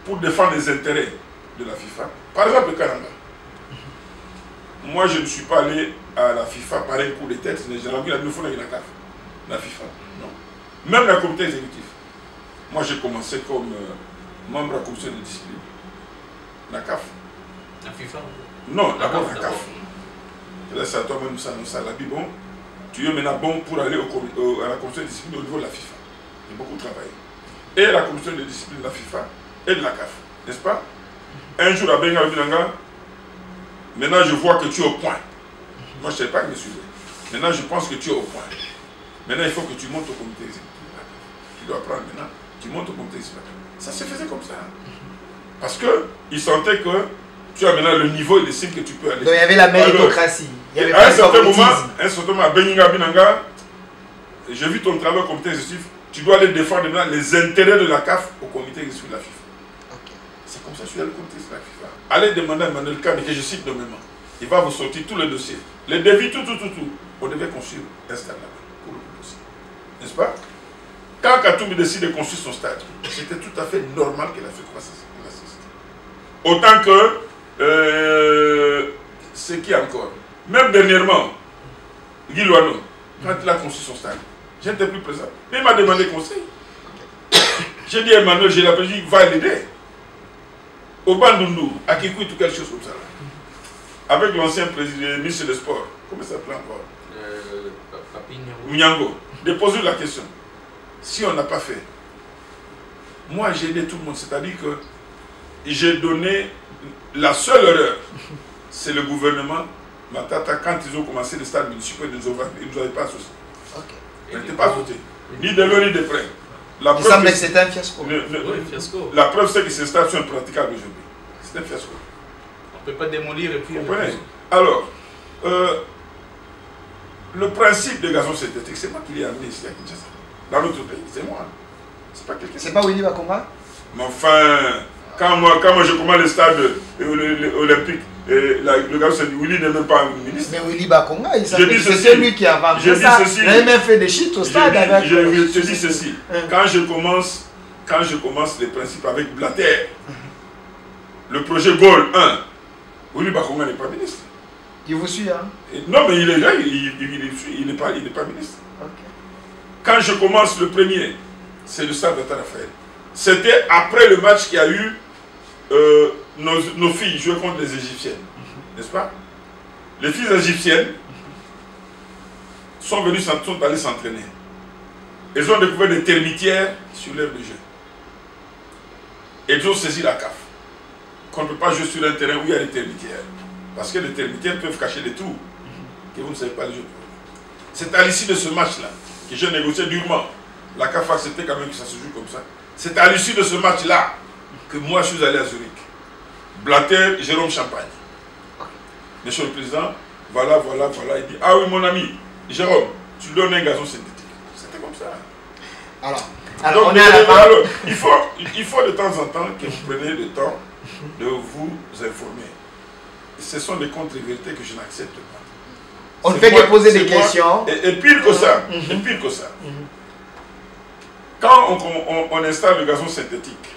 pour défendre les intérêts de la FIFA, par exemple le Kananga. Moi, je ne suis pas allé à la FIFA par un coup de tête, j'ai envie de faire la CAF. La FIFA, non. Même la comité exécutif. Moi, j'ai commencé comme membre de la commission de discipline. La CAF. La FIFA? Non, d'abord la CAF. Là, c'est à toi-même ça l'a dit, bon, tu es maintenant bon pour aller à la commission de discipline au niveau de la FIFA. J'ai beaucoup travaillé. Et la commission de discipline de la FIFA et de la CAF, n'est-ce pas? Un jour à Benga Binanga, maintenant je vois que tu es au point. Moi, je ne savais pas que je suivais. Maintenant, je pense que tu es au point. Maintenant, il faut que tu montes au comité exécutif. Tu dois prendre maintenant, tu montes au comité exécutif. Ça se faisait comme ça. Parce qu'ils sentaient que tu as maintenant le niveau et estiment que tu peux aller. Donc il y avait la méritocratie. À un certain moment, à Benga Binanga, j'ai vu ton travail au comité exécutif. Tu dois aller défendre maintenant les intérêts de la CAF au comité exécutif de la FIFA. Okay. C'est comme ça que je suis allé au comité exécutif de la FIFA. Allez demander à Emmanuel Kane, que je cite nommément. Il va vous sortir tous les dossiers. Les devis, tout. On devait construire un stade là-bas pour le dossier. N'est-ce pas? Quand Katoumbi décide de construire son stade, c'était tout à fait normal qu'il a fait croissance de la société. Autant que ce qui encore. Même dernièrement, Guy Loano, quand il a construit son stade, j'étais plus présent. Mais il m'a demandé conseil. J'ai dit à Emmanuel, j'ai l'appelé, il va l'aider. Au Bandundu, à Kikou, tout quelque chose comme ça. Avec l'ancien ministre des Sports, comment ça s'appelle encore? Papi Nyango. De poser la question. Si on n'a pas fait, moi j'ai aidé tout le monde, c'est-à-dire que j'ai donné la seule erreur, c'est le gouvernement Matata, quand ils ont commencé le stade municipal, ils ne nous avaient pas associés. Ok. Ils n'étaient pas associés. Ni de loin ni de près. La Il semble que c'était un fiasco. Fiasco. La preuve, c'est que ces stades sont impraticables aujourd'hui. C'est un fiasco. On ne peut pas démolir et puis... Vous comprenez? Alors, le principe de gazon synthétique, c'est moi qui l'ai amené ici à Kinshasa. Dans notre pays, c'est moi. C'est pas quelqu'un. C'est pas Willy Bakonga? Mais enfin, quand moi je commande le stade olympique, le gazon synthétique, Willy n'est même pas un ministre. Mais Willy Bakonga, il Je dis c'est ceci. lui qui a vendu Je dis ça. ceci. Il a même fait des shit au stade avec... Je dis ceci. Quand je commence les principes avec Blatter, le projet Gaulle 1, Willy Bakonga n'est pas ministre. Il vous suit, hein? Non, mais il est là, il n'est pas ministre. Ok. Quand je commence le premier, c'est le stade Tata Raphaël. C'était après le match qu'il y a eu nos filles jouer contre les Égyptiennes. N'est-ce pas? Les filles égyptiennes sont allées s'entraîner. Elles ont découvert des termitières sur l'aire de jeu. Elles ont saisi la CAF. Qu'on ne peut pas jouer sur un terrain où il y a des termitières. Parce que les termitières peuvent cacher des trous que vous ne savez pas les jouer. C'est à l'issue de ce match-là que j'ai négocié durement. La CAF a accepté quand même que ça se joue comme ça. C'est à l'issue de ce match-là que moi je suis allé à Zurich. Blatter, Jérôme Champagne. Monsieur le Président, voilà. Il dit, ah oui mon ami, Jérôme, tu donnes un gazon synthétique. C'était comme ça. Alors donc, on est à la fin. alors, il faut de temps en temps que vous preniez le temps de vous informer. Ce sont des contre-vérités que je n'accepte pas. On ne fait que poser des questions. Et pire que ça, quand on installe le gazon synthétique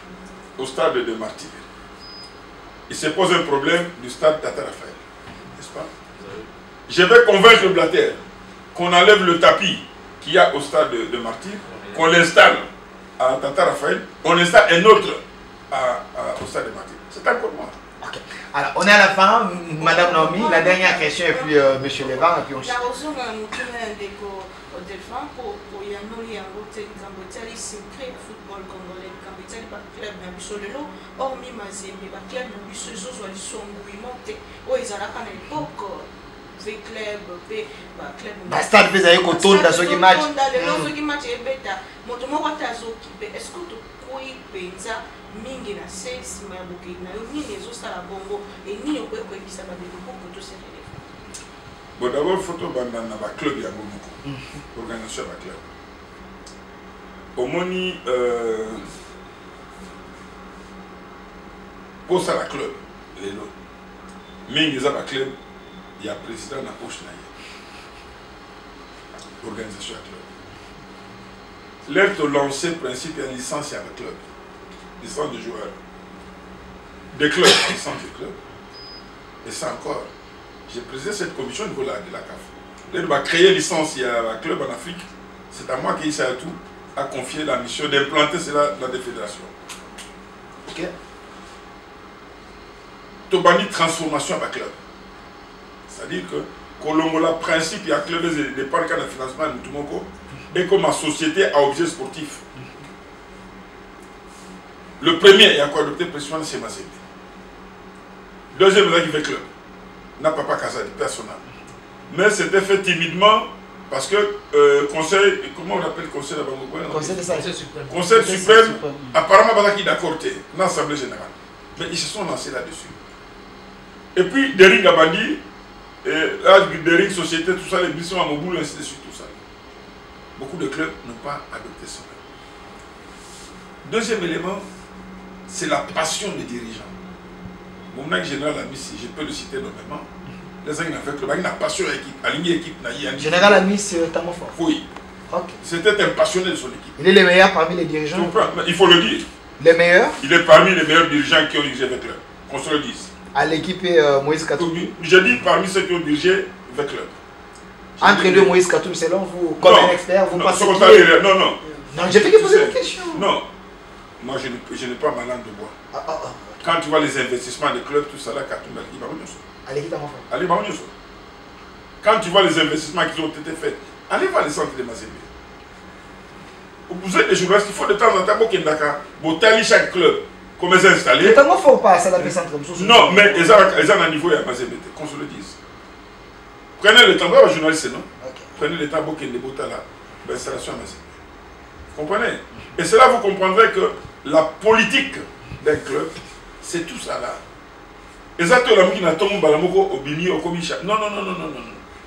au stade de Martyr, il se pose un problème du stade Tata Raphaël. N'est-ce pas? Je vais convaincre Blatter qu'on enlève le tapis qu'il y a au stade de Martyr, qu'on l'installe à Tata Raphaël, on installe un autre au stade de Martyr. C'est encore moi. Okay. Alors, on est à la fin, Madame Naomi, la dernière question, et puis Monsieur Levan, et puis on chie. Stade pesa yeko tonda soki match. Mingi na sesi ma boki na yo nini ezosala bongo et nini okoyebisa babeko pour tout se téléphone. Bon d'abord photo banda na ba club ya moko. Organisation ba club. Omoni pour ça la club lelo. Mingi za ba club ya président na poche na ye. Organisation ya club. L'air de lancer principe et licence ya ba club. Licence de joueurs, des clubs, licence de clubs. Et ça encore, j'ai présidé cette commission au niveau de la CAF. Là, on va créer licence, il y a un club en Afrique. C'est à moi qui tout a confié la mission d'implanter cela dans des fédérations. Ok. Tobani transformation à club. C'est-à-dire que Colombola principe, il y a club des parcs de financement de Tumoko et comme ma société à objet sportif. Le premier, il y a quoi adopté précisément, c'est Mazembe. Deuxième, il fait club. N'a pas Kazadi, personnel. Mais c'était fait timidement parce que conseil, comment on appelle conseil là-bas? Conseil suprême, apparemment, il est d'accord, l'Assemblée générale. Mais ils se sont lancés là-dessus. Et puis, Derrick Gabandi, Derrick Société, tout ça, les missions à Moboul, ainsi de suite, tout ça. Beaucoup de clubs n'ont pas adopté ça. Deuxième élément, c'est la passion des dirigeants. Mon général Amis, je peux le citer nommément, les gens qui ont fait le club, ils ont une passion aligner l'équipe. Général Amis, c'est tellement fort. Oui. Okay. C'était un passionné de son équipe. Il est le meilleur parmi les dirigeants. Il faut le dire. Les meilleurs? Il est parmi les meilleurs dirigeants qui ont dirigé le club. Qu'on se le dise. À l'équipe Moïse Katoum. Je dis parmi ceux qui ont dirigé le club. Entre les deux, Moïse Katoum, selon vous, comme un expert, vous pensez que... Non. Non, j'ai fait que poser la question. Non. Moi, je n'ai pas ma langue de bois. Quand tu vois les investissements des clubs, tout ça là, quand tu vois les investissements qui ont été faits, allez voir les centres de Mazembe. Vous êtes des journalistes, il faut de temps en temps, vous allez chaque club, comment ils sont installés. Mais tellement faut pas, ça la centre. Non, mais ils ont un niveau à Mazembe, qu'on se le dise. Prenez le temps, vous journaliste, non? Okay. Prenez le temps pour qu'il y ait des là, l'installation à Mazembe. Vous comprenez? Et cela, vous comprendrez que la politique d'un club, c'est tout ça là. Exactement, qui n'a pas au Bini, au Komisha. Non.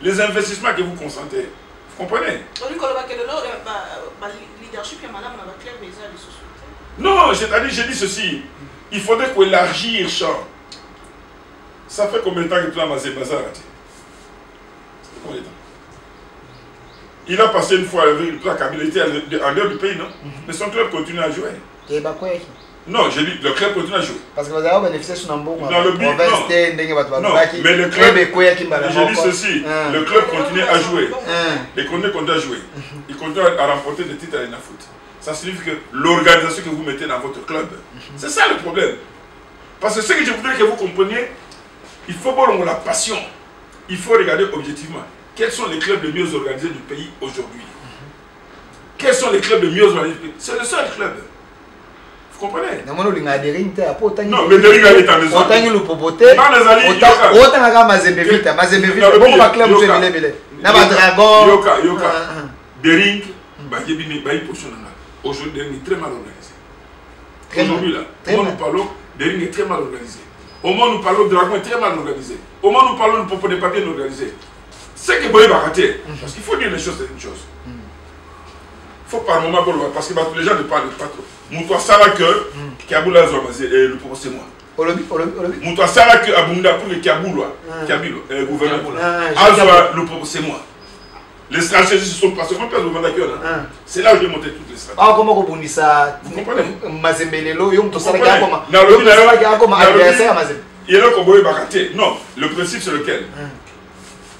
Les investissements que vous consentez, vous comprenez? Non, j'ai dit ceci. Il faudrait qu'on élargisse le champ. Ça fait combien de temps que tu as Mazé Bazar? Il a passé une fois avec la Kabila en dehors du pays, non? Mais son club continue à jouer. Non, j'ai dit, le club continue à jouer. Parce que vous avez bénéficié sur un bon dans le but, non, mais le club, j'ai dit ceci, le club continue à jouer. Et continue à jouer. Il continue à remporter des titres à l'INAFOOT. Ça signifie que l'organisation que vous mettez dans votre club, c'est ça le problème. Parce que ce que je voudrais que vous compreniez, il faut voir la passion. Il faut regarder objectivement quels sont les clubs les mieux organisés du pays aujourd'hui. Quels sont les clubs les mieux organisés du pays? C'est le seul club. Vous comprenez? Non, mais Dering est en maison. Dering, aujourd'hui, Dering est très mal organisé. Aujourd'hui, là, au moment où nous parlons, Dering est très mal organisé. Au moment où nous parlons, Dragon est très mal organisé. Au moment où nous parlons, le Popo des papiers est organisé. C'est que Boye va rater. Parce qu'il faut dire les choses, c'est une chose. Il faut par moment, parce que les gens ne parlent pas trop. Moutoua Sarake, Kiaboula Zomazé, le Popo c'est moi. Moutoua Sarake, Abunda pour le Kiaboula, gouverneur. Azwa, le Popo c'est moi. Les stratégies se sont passées. C'est là où j'ai monté toutes les stratégies. Ah, comment vous dites ça? Vous comprenez? Non, le principe c'est lequel?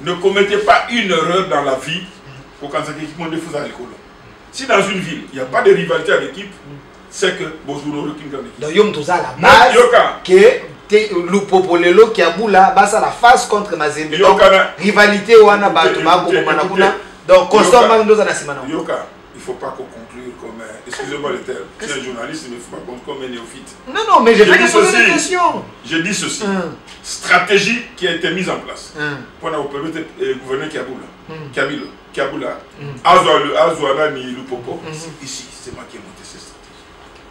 Ne commettez pas une erreur dans la vie pour quand ça équipement de fous à l'école. Si dans une ville, il n'y a pas de rivalité à l'équipe, c'est que bonjour, aucune grande équipe. Donc, yom tout ça la base que le Popolelo qui a boula, ça la face contre Mazembe. Donc, rivalité ou ana batuma pour Manakuna. Donc, constamment nous en asimana. Yoka, il ne faut pas qu'on conclue comme excusez-moi le terme. Je suis un journaliste, mais il ne faut pas qu'on comme un néophyte. Non, mais j'ai fait que poser des questions. J'ai dit ceci. Stratégie qui a été mise en place pour nous permettre de gouverner Kiaboula, Azouana ni Lupopo. Ici, c'est moi qui ai monté cette stratégie.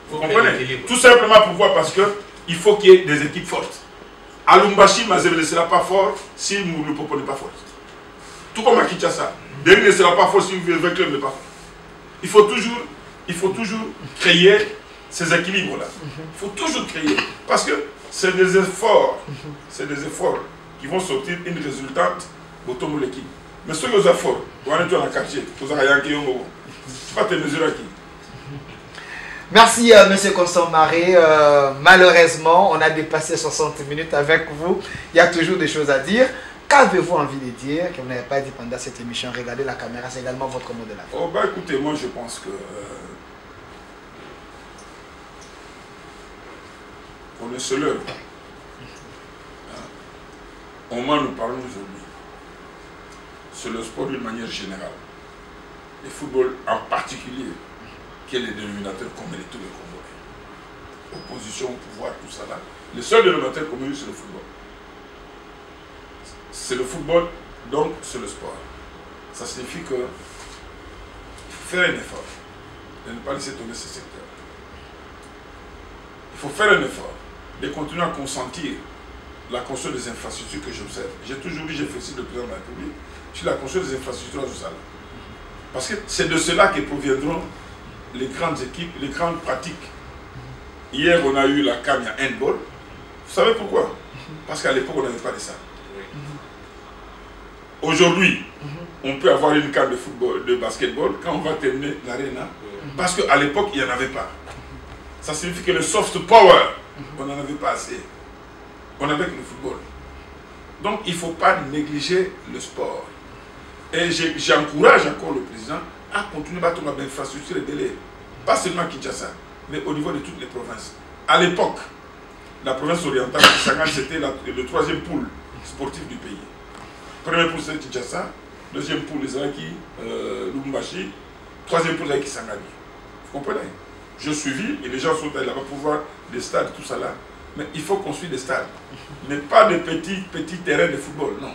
Vous comprenez? Tout simplement pourquoi? Parce qu'il faut qu'il y ait des équipes fortes. À Lumbashi, Mazembe ne sera pas fort si Lupopo n'est pas fort. Tout comme à Kinshasa. Dering ne sera pas fort si le club n'est pas fort. Il faut toujours créer ces équilibres-là. Il faut toujours créer. Parce que c'est des efforts qui vont sortir une résultante au tombeau de l'équipe. Mais ce que vous avez fait, vous allez dans le quartier, vous allez aller au Mogo. Tu vas te mesurer à qui? Merci, M. Constant Maré. Malheureusement, on a dépassé 60 minutes avec vous. Il y a toujours des choses à dire. Qu'avez-vous envie de dire que vous n'avez pas dit pendant cette émission? Regardez la caméra, c'est également votre mot de la fin. Oh, bah écoutez, moi je pense que on ne se lève pas. Au moment où nous parlons aujourd'hui, c'est le sport d'une manière générale. Le football en particulier, qui est le dénominateur commun de tous les Congolais. Opposition au pouvoir, tout ça là. Le seul dénominateur commun, c'est le football. C'est le football, donc c'est le sport. Ça signifie que il faut faire un effort de ne pas laisser tomber ce secteur. Il faut faire un effort de continuer à consentir la construction des infrastructures que j'observe. J'ai toujours dit, j'ai félicité le président de la République sur la construction des infrastructures à Zoussala. Parce que c'est de cela que proviendront les grandes équipes, les grandes pratiques. Hier, on a eu la CAN handball. Vous savez pourquoi? Parce qu'à l'époque, on n'avait pas de ça. Aujourd'hui, on peut avoir une CAN de football, de basketball quand on va terminer l'aréna. Parce qu'à l'époque, il n'y en avait pas. Ça signifie que le soft power, on n'en avait pas assez. On avait que le football. Donc, il ne faut pas négliger le sport. Et j'encourage encore le président à continuer à tomber l'infrastructure et délai. Pas seulement à Kinshasa, mais au niveau de toutes les provinces. À l'époque, la province orientale, c'était le troisième pôle sportif du pays. Premier pôle, c'est Kinshasa. Deuxième pôle, les Zaki, Lubumbashi. Troisième pôle, les Kisangani. Vous comprenez? Je suivis et les gens sont allés là-bas pour voir des stades, tout ça là. Mais il faut construire des stades. Mais pas de petits terrains de football, non.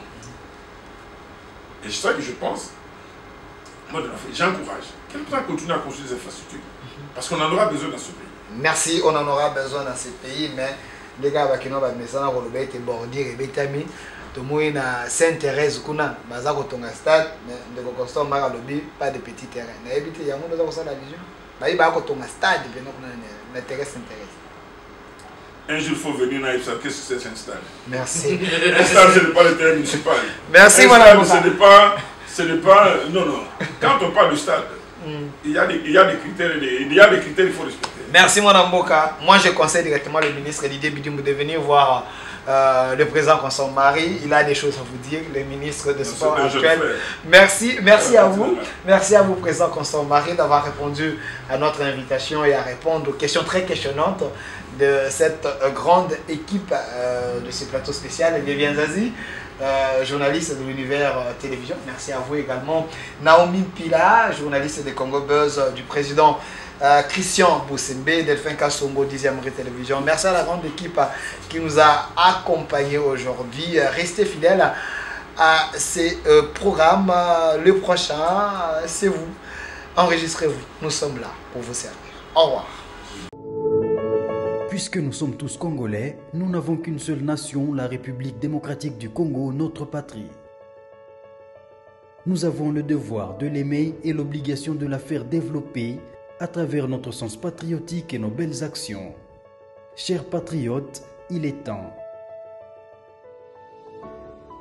Et c'est ça que je pense. Moi, j'encourage. Quel temps continuer à construire des infrastructures? Parce qu'on en aura besoin dans ce pays. Merci, on en aura besoin dans ce pays, mais les gars, qui n'ont pas de message, on va être bordir et bétami. Tout le monde s'intéresse au Baza Kotonga Stade, de Constant Mara Lobby, pas de petits terrains. Mais évitez, il y a un monde dans la vision. Il y a un stade, l'intérêt s'intéresse. Un jour, il faut venir dans l'Ipsa. Qu'est-ce que c'est un stade? Merci. Un stade, ce n'est pas le terrain municipal. Merci, mon avocat. Ce n'est pas. Non, non. Quand on parle du stade, il y a des critères, il faut respecter. Merci, mon avocat. Moi, je conseille directement le ministre Didier Bidimou de venir voir le président Constant Marie. Il a des choses à vous dire, le ministre de Sport actuel. Merci à vous. Merci à vous, président Constant Marie, d'avoir répondu à notre invitation et à répondre aux questions très questionnantes de cette grande équipe de ce plateau spécial. Viviane Zazie, journaliste de l'univers télévision. Merci à vous également. Naomi Pila, journaliste de Congo Buzz, du président Christian Boussembe, Delphin Kassongo, 10e Rue Télévision. Merci à la grande équipe qui nous a accompagnés aujourd'hui. Restez fidèles à ces programmes. Le prochain, c'est vous. Enregistrez-vous. Nous sommes là pour vous servir. Au revoir. Puisque nous sommes tous Congolais, nous n'avons qu'une seule nation, la République démocratique du Congo, notre patrie. Nous avons le devoir de l'aimer et l'obligation de la faire développer à travers notre sens patriotique et nos belles actions. Chers patriotes, il est temps.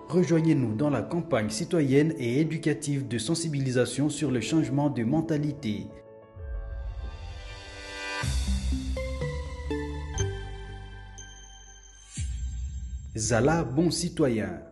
Rejoignez-nous dans la campagne citoyenne et éducative de sensibilisation sur le changement de mentalité. Zala, bon citoyen.